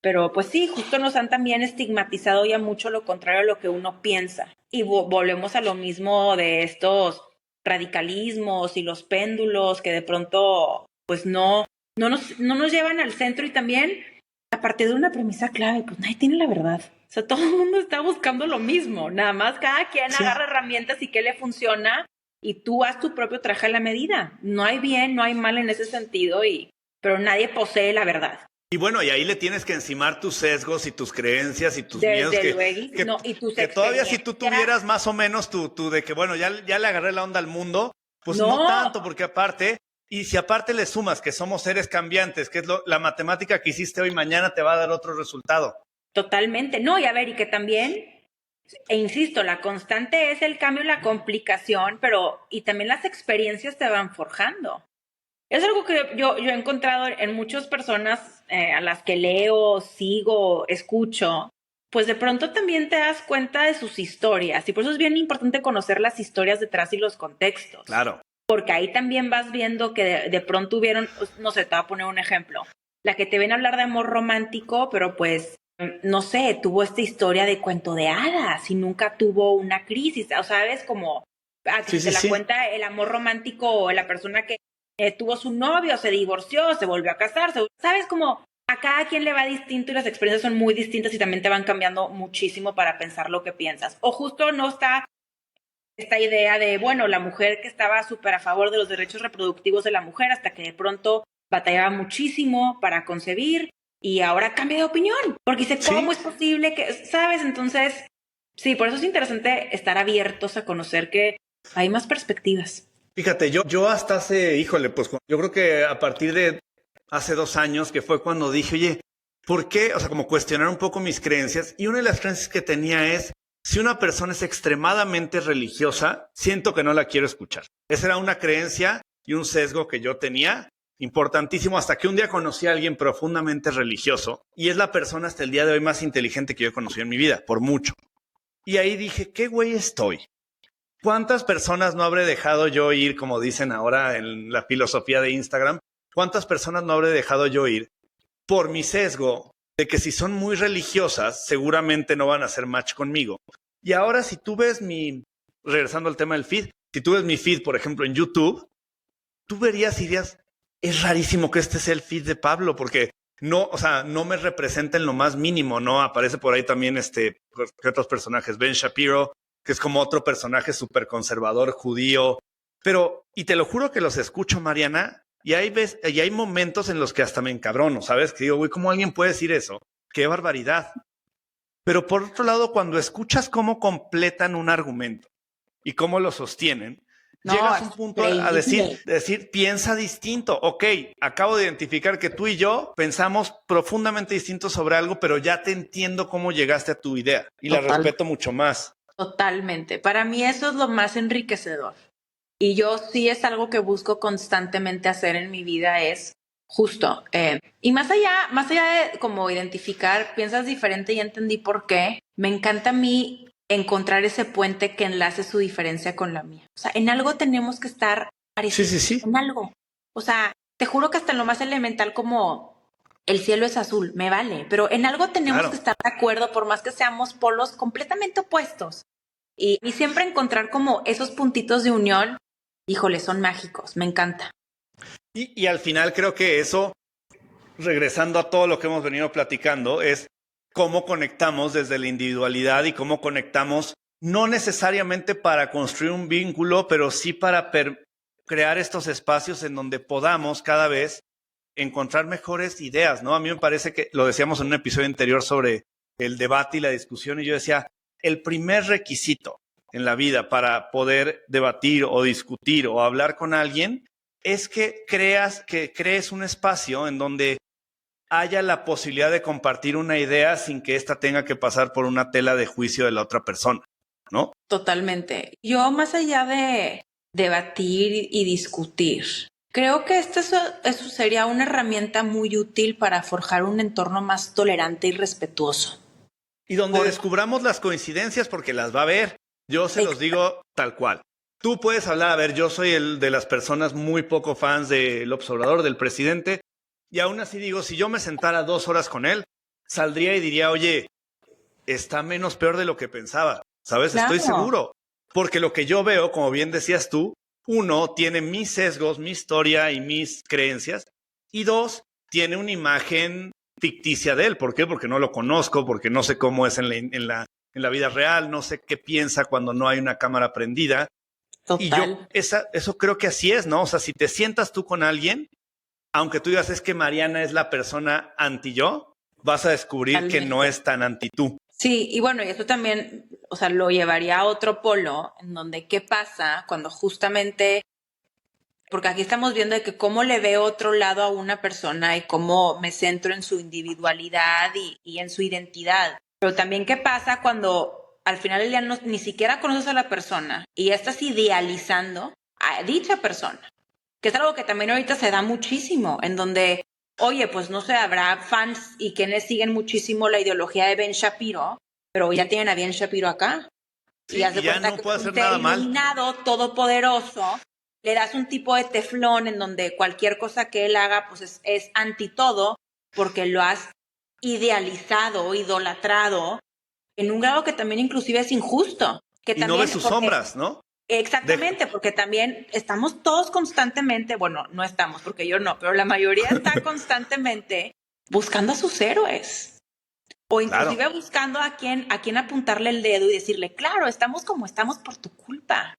Pero pues sí, justo nos han también estigmatizado ya mucho lo contrario a lo que uno piensa. Y volvemos a lo mismo de estos radicalismos y los péndulos que de pronto pues no nos llevan al centro, y también a partir de una premisa clave, pues nadie tiene la verdad. O sea, todo el mundo está buscando lo mismo, nada más cada quien agarra herramientas y qué le funciona, y tú haz tu propio traje a la medida. No hay bien, no hay mal en ese sentido, pero nadie posee la verdad. Y bueno, y ahí le tienes que encimar tus sesgos y tus creencias y tus Desde miedos. luego, y tus que todavía si tú tuvieras más o menos tu de que, bueno, ya le agarré la onda al mundo, pues no tanto, porque aparte, y si aparte le sumas que somos seres cambiantes, que es la matemática que hiciste hoy, mañana te va a dar otro resultado. Totalmente. No, y a ver, y que también, e insisto, la constante es el cambio y la complicación, y también las experiencias te van forjando. Es algo que yo he encontrado en muchas personas a las que leo, sigo, escucho, pues de pronto también te das cuenta de sus historias, y por eso es bien importante conocer las historias detrás y los contextos. Claro. Porque ahí también vas viendo que de pronto hubieron, no sé, te voy a poner un ejemplo, la que te ven hablar de amor romántico, pero pues, no sé, tuvo esta historia de cuento de hadas y nunca tuvo una crisis, o sabes, como cuenta el amor romántico, o la persona que tuvo su novio, se divorció, se volvió a casar, sabes, como a cada quien le va distinto y las experiencias son muy distintas y también te van cambiando muchísimo para pensar lo que piensas. O justo no está esta idea de, bueno, la mujer que estaba súper a favor de los derechos reproductivos de la mujer hasta que de pronto batallaba muchísimo para concebir y ahora cambia de opinión, porque dice, ¿cómo es posible que, sabes? Entonces, sí, por eso es interesante estar abiertos a conocer que hay más perspectivas. Fíjate, yo hasta hace, híjole, pues yo creo que a partir de hace 2 años, que fue cuando dije, oye, ¿por qué? O sea, como cuestionar un poco mis creencias. Y una de las creencias que tenía es, si una persona es extremadamente religiosa, siento que no la quiero escuchar. Esa era una creencia y un sesgo que yo tenía, importantísimo, hasta que un día conocí a alguien profundamente religioso, y es la persona hasta el día de hoy más inteligente que yo he conocido en mi vida, por mucho. Y ahí dije, ¿qué güey estoy? ¿Cuántas personas no habré dejado yo ir, como dicen ahora en la filosofía de Instagram? ¿Cuántas personas no habré dejado yo ir por mi sesgo de que si son muy religiosas, seguramente no van a hacer match conmigo? Y ahora si tú ves regresando al tema del feed, si tú ves mi feed, por ejemplo, en YouTube, tú verías y dirías, es rarísimo que este sea el feed de Pablo, porque no, o sea, no me representa en lo más mínimo, ¿no? Aparece por ahí también otros personajes, Ben Shapiro, que es como otro personaje súper conservador, judío, y te lo juro que los escucho, Mariana, y hay momentos en los que hasta me encabrono, ¿sabes? Que digo, güey, ¿cómo alguien puede decir eso? ¡Qué barbaridad! Pero por otro lado, cuando escuchas cómo completan un argumento y cómo lo sostienen, llegas a un punto a decir, piensa distinto. Ok, acabo de identificar que tú y yo pensamos profundamente distinto sobre algo, pero ya te entiendo cómo llegaste a tu idea y la respeto mucho más. Totalmente. Para mí eso es lo más enriquecedor. Y yo sí es algo que busco constantemente hacer en mi vida, es justo. Y más allá de como identificar, piensas diferente y entendí por qué, me encanta a mí encontrar ese puente que enlace su diferencia con la mía. O sea, en algo tenemos que estar parecidos. Sí. En algo. O sea, te juro que hasta en lo más elemental como el cielo es azul, me vale, pero en algo tenemos Claro. que estar de acuerdo por más que seamos polos completamente opuestos. Y siempre encontrar como esos puntitos de unión, híjole, son mágicos, me encanta. Y al final creo que eso, regresando a todo lo que hemos venido platicando, es cómo conectamos desde la individualidad y cómo conectamos no necesariamente para construir un vínculo, pero sí para crear estos espacios en donde podamos cada vez encontrar mejores ideas, ¿no? A mí me parece que lo decíamos en un episodio anterior sobre el debate y la discusión, y yo decía, el primer requisito en la vida para poder debatir o discutir o hablar con alguien es que crees un espacio en donde haya la posibilidad de compartir una idea sin que ésta tenga que pasar por una tela de juicio de la otra persona, ¿no? Totalmente. Yo, más allá de debatir y discutir, creo que eso sería una herramienta muy útil para forjar un entorno más tolerante y respetuoso. Y donde descubramos las coincidencias, porque las va a haber. Yo se los digo tal cual. Tú puedes hablar, a ver, yo soy el de las personas muy poco fans del Obrador, del presidente, y aún así digo, si yo me sentara 2 horas con él, saldría y diría, oye, está menos peor de lo que pensaba, ¿sabes? Claro. Estoy seguro, porque lo que yo veo, como bien decías tú, 1, tiene mis sesgos, mi historia y mis creencias, y 2, tiene una imagen ficticia de él. ¿Por qué? Porque no lo conozco, porque no sé cómo es en la vida real, no sé qué piensa cuando no hay una cámara prendida. Total. Y yo eso creo que así es, ¿no? O sea, si te sientas tú con alguien, aunque tú digas es que Mariana es la persona anti yo, vas a descubrir Totalmente. que no es tan anti tú. Sí, y bueno, y eso también, o sea, lo llevaría a otro polo, en donde qué pasa cuando justamente, porque aquí estamos viendo de que cómo le veo otro lado a una persona y cómo me centro en su individualidad y en su identidad. Pero también qué pasa cuando al final del día ni siquiera conoces a la persona y ya estás idealizando a dicha persona, que es algo que también ahorita se da muchísimo, en donde, oye, pues no sé, habrá fans y quienes siguen muchísimo la ideología de Ben Shapiro, pero ya tienen a Ben Shapiro acá. Sí, Y haz de y ya cuenta no que puede es hacer un ser nada mal. iluminado, todopoderoso, le das un tipo de teflón en donde cualquier cosa que él haga pues es anti todo, porque lo has idealizado, idolatrado, en un grado que también inclusive es injusto. Que Y no también, ves sus porque, sombras, ¿no? exactamente, porque también estamos todos constantemente, bueno, no estamos, porque yo no, pero la mayoría está constantemente buscando a sus héroes. O inclusive Claro. buscando a quién apuntarle el dedo y decirle, claro, estamos como estamos por tu culpa.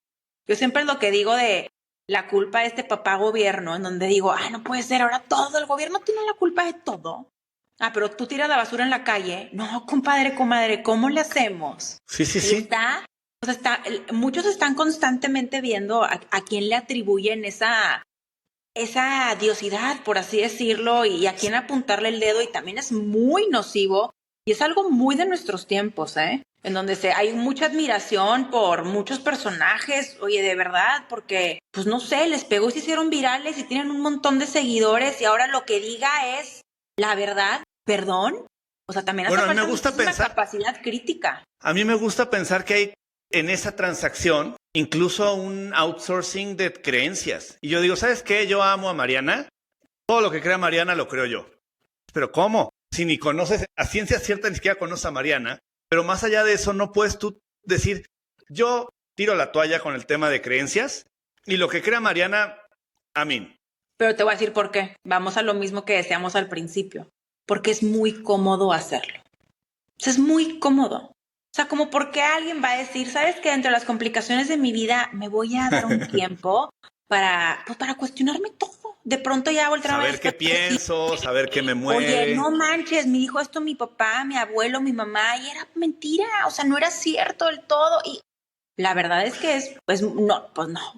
Yo siempre es lo que digo de la culpa de este papá gobierno, en donde digo, no puede ser, ahora todo el gobierno tiene la culpa de todo. Pero tú tiras la basura en la calle. No, compadre, comadre, ¿cómo le hacemos? Sí, sí, Y sí. muchos están constantemente viendo a quién le atribuyen esa diosidad, por así decirlo, y a quién apuntarle el dedo, y también es muy nocivo, y es algo muy de nuestros tiempos, en donde hay mucha admiración por muchos personajes, oye, de verdad, porque, pues no sé, les pegó y se hicieron virales y tienen un montón de seguidores, y ahora lo que diga es la verdad, perdón, o sea, también hace Bueno, a mí me falta gusta muchísima pensar, capacidad crítica. a mí me gusta pensar que hay en esa transacción incluso un outsourcing de creencias. Y yo digo, ¿sabes qué? Yo amo a Mariana. Todo lo que crea Mariana lo creo yo. Pero ¿cómo? Si ni conoces, a ciencia cierta ni siquiera conoces a Mariana, pero más allá de eso no puedes tú decir, yo tiro la toalla con el tema de creencias y lo que crea Mariana, amén. Pero te voy a decir por qué. Vamos a lo mismo que decíamos al principio. Porque es muy cómodo hacerlo. O sea, es muy cómodo. O sea, como porque alguien va a decir, ¿sabes qué? Entre las complicaciones de mi vida me voy a dar un tiempo para cuestionarme todo. De pronto ya voltear a ver. Saber qué pienso, saber qué me mueve. Oye, no manches, me dijo esto mi papá, mi abuelo, mi mamá, y era mentira. O sea, no era cierto del todo. Y la verdad es que pues no,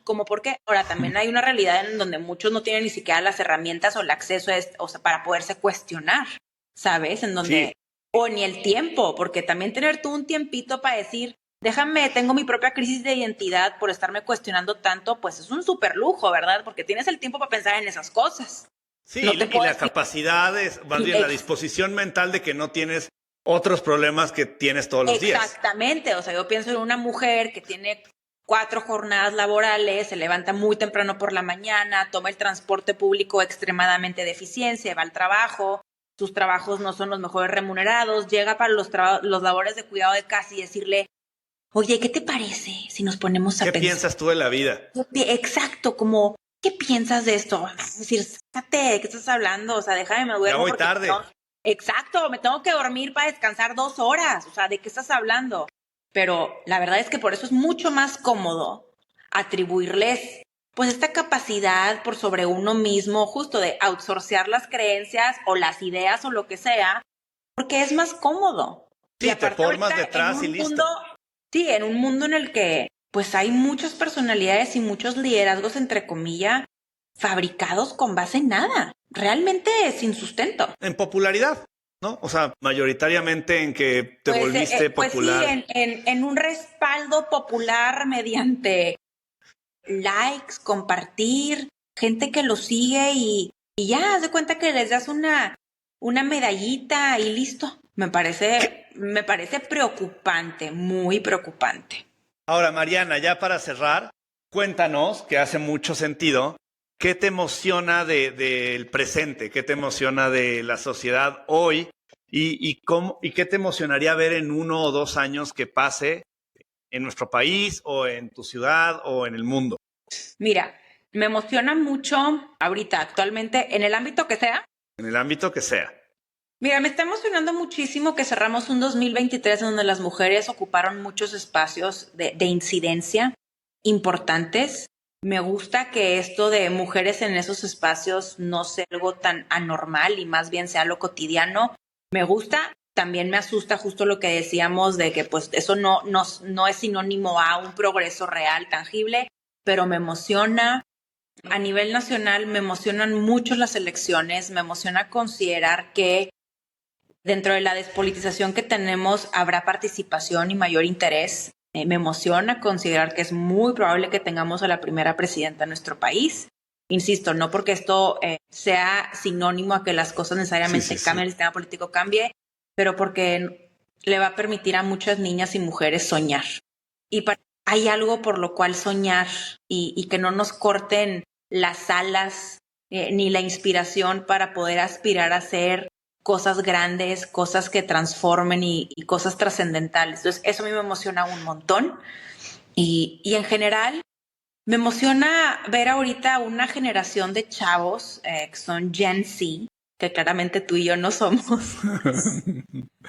como porque ahora también hay una realidad en donde muchos no tienen ni siquiera las herramientas o el acceso o sea, para poderse cuestionar, ¿sabes? En donde, Sí. o ni el tiempo, porque también tener tú un tiempito para decir, déjame, tengo mi propia crisis de identidad por estarme cuestionando tanto, pues es un súper lujo, ¿verdad? Porque tienes el tiempo para pensar en esas cosas. Sí, No y te puedo la decir- capacidad, más bien la disposición mental de que no tienes otros problemas que tienes todos los días. Exactamente, o sea, yo pienso en una mujer que tiene 4 jornadas laborales, se levanta muy temprano por la mañana, toma el transporte público extremadamente de eficiencia, va al trabajo, sus trabajos no son los mejores remunerados, llega para los labores de cuidado de casa y decirle, oye, ¿qué te parece si nos ponemos a ¿Qué pensar? piensas tú de la vida? Exacto, como, ¿qué piensas de esto? Es decir, sácate, ¿de qué estás hablando? O sea, déjame, me duermo. Ya voy tarde. Exacto, me tengo que dormir para descansar 2 horas. O sea, ¿de qué estás hablando? Pero la verdad es que por eso es mucho más cómodo atribuirles pues esta capacidad por sobre uno mismo, justo de outsourcear las creencias o las ideas o lo que sea, porque es más cómodo. Sí, te formas detrás y listo. Sí, en un mundo en el que pues hay muchas personalidades y muchos liderazgos, entre comillas, fabricados con base en nada, realmente sin sustento. En popularidad, ¿no? O sea, mayoritariamente en que te volviste popular. Pues sí, en un respaldo popular mediante likes, compartir, gente que lo sigue y ya, haz de cuenta que les das una medallita y listo. Me parece preocupante, muy preocupante. Ahora, Mariana, ya para cerrar, cuéntanos, que hace mucho sentido, ¿qué te emociona del presente? ¿Qué te emociona de la sociedad hoy? ¿Y qué te emocionaría ver en 1 o 2 años que pase en nuestro país o en tu ciudad o en el mundo? Mira, me emociona mucho ahorita, actualmente, en el ámbito que sea. En el ámbito que sea. Mira, me está emocionando muchísimo que cerramos un 2023 donde las mujeres ocuparon muchos espacios de incidencia importantes. Me gusta que esto de mujeres en esos espacios no sea algo tan anormal y más bien sea lo cotidiano. Me gusta, también me asusta justo lo que decíamos de que pues eso no es sinónimo a un progreso real, tangible, pero me emociona. A nivel nacional me emocionan mucho las elecciones, me emociona considerar que dentro de la despolitización que tenemos habrá participación y mayor interés. Me emociona considerar que es muy probable que tengamos a la primera presidenta de nuestro país. Insisto, no porque esto sea sinónimo a que las cosas necesariamente cambien, el sistema político cambie, pero porque le va a permitir a muchas niñas y mujeres soñar. Y hay algo por lo cual soñar y que no nos corten las alas ni la inspiración para poder aspirar a ser cosas grandes, cosas que transformen y cosas trascendentales. Entonces, eso a mí me emociona un montón. Y en general, me emociona ver ahorita una generación de chavos que son Gen Z, que claramente tú y yo no somos,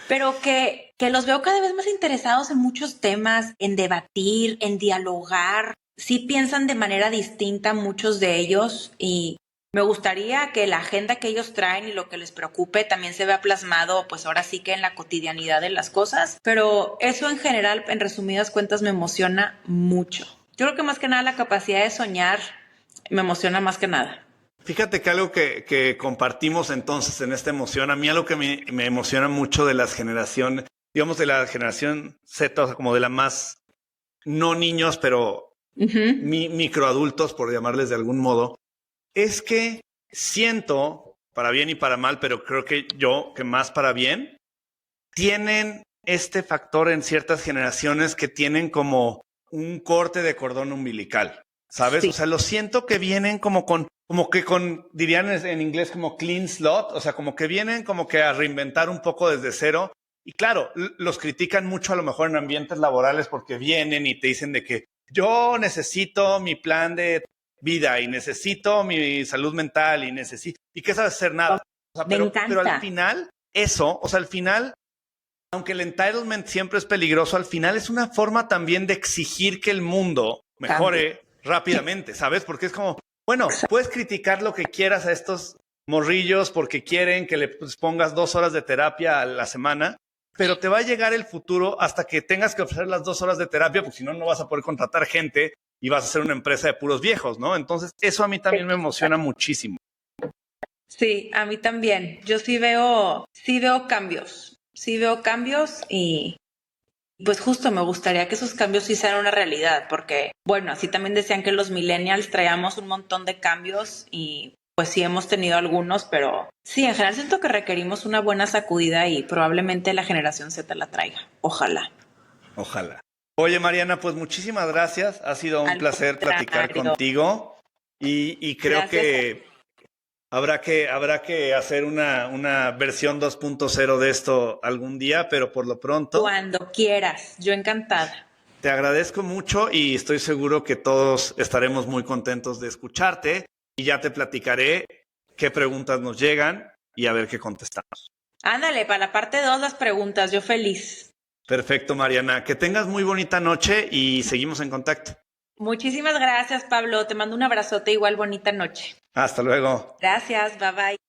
pero que los veo cada vez más interesados en muchos temas, en debatir, en dialogar. Sí piensan de manera distinta muchos de ellos y me gustaría que la agenda que ellos traen y lo que les preocupe también se vea plasmado, pues ahora sí que en la cotidianidad de las cosas. Pero eso en general, en resumidas cuentas, me emociona mucho. Yo creo que más que nada la capacidad de soñar me emociona más que nada. Fíjate que algo que compartimos entonces en esta emoción, a mí algo que me emociona mucho de las generaciones, digamos de la generación Z, o sea, como de la más, no niños, pero microadultos, por llamarles de algún modo, es que siento, para bien y para mal, pero creo que más para bien, tienen este factor en ciertas generaciones que tienen como un corte de cordón umbilical, ¿sabes? Sí. O sea, lo siento que vienen como que dirían en inglés como clean slot, o sea, como que vienen como que a reinventar un poco desde cero. Y claro, los critican mucho a lo mejor en ambientes laborales porque vienen y te dicen de que yo necesito mi plan de vida y necesito mi salud mental y qué sabes hacer nada. O sea, pero al final, al final, aunque el entitlement siempre es peligroso, al final es una forma también de exigir que el mundo mejore rápidamente, ¿sabes? Porque es como, bueno, puedes criticar lo que quieras a estos morrillos porque quieren que les pongas 2 horas de terapia a la semana, pero te va a llegar el futuro hasta que tengas que ofrecer las 2 horas de terapia, porque si no, no vas a poder contratar gente y vas a ser una empresa de puros viejos, ¿no? Entonces, eso a mí también me emociona muchísimo. Sí, a mí también. Yo sí veo cambios. Sí veo cambios y pues justo me gustaría que esos cambios sí sean una realidad, porque, bueno, así también decían que los millennials traíamos un montón de cambios y pues sí hemos tenido algunos, pero sí, en general siento que requerimos una buena sacudida y probablemente la generación Z la traiga. Ojalá. Ojalá. Oye, Mariana, pues muchísimas gracias. Ha sido un placer platicar contigo y creo que Habrá que hacer una versión 2.0 de esto algún día, pero por lo pronto... Cuando quieras, yo encantada. Te agradezco mucho y estoy seguro que todos estaremos muy contentos de escucharte y ya te platicaré qué preguntas nos llegan y a ver qué contestamos. Ándale, para la parte 2 las preguntas, yo feliz. Perfecto, Mariana. Que tengas muy bonita noche y seguimos en contacto. Muchísimas gracias, Pablo. Te mando un abrazote, igual bonita noche. Hasta luego. Gracias, bye bye.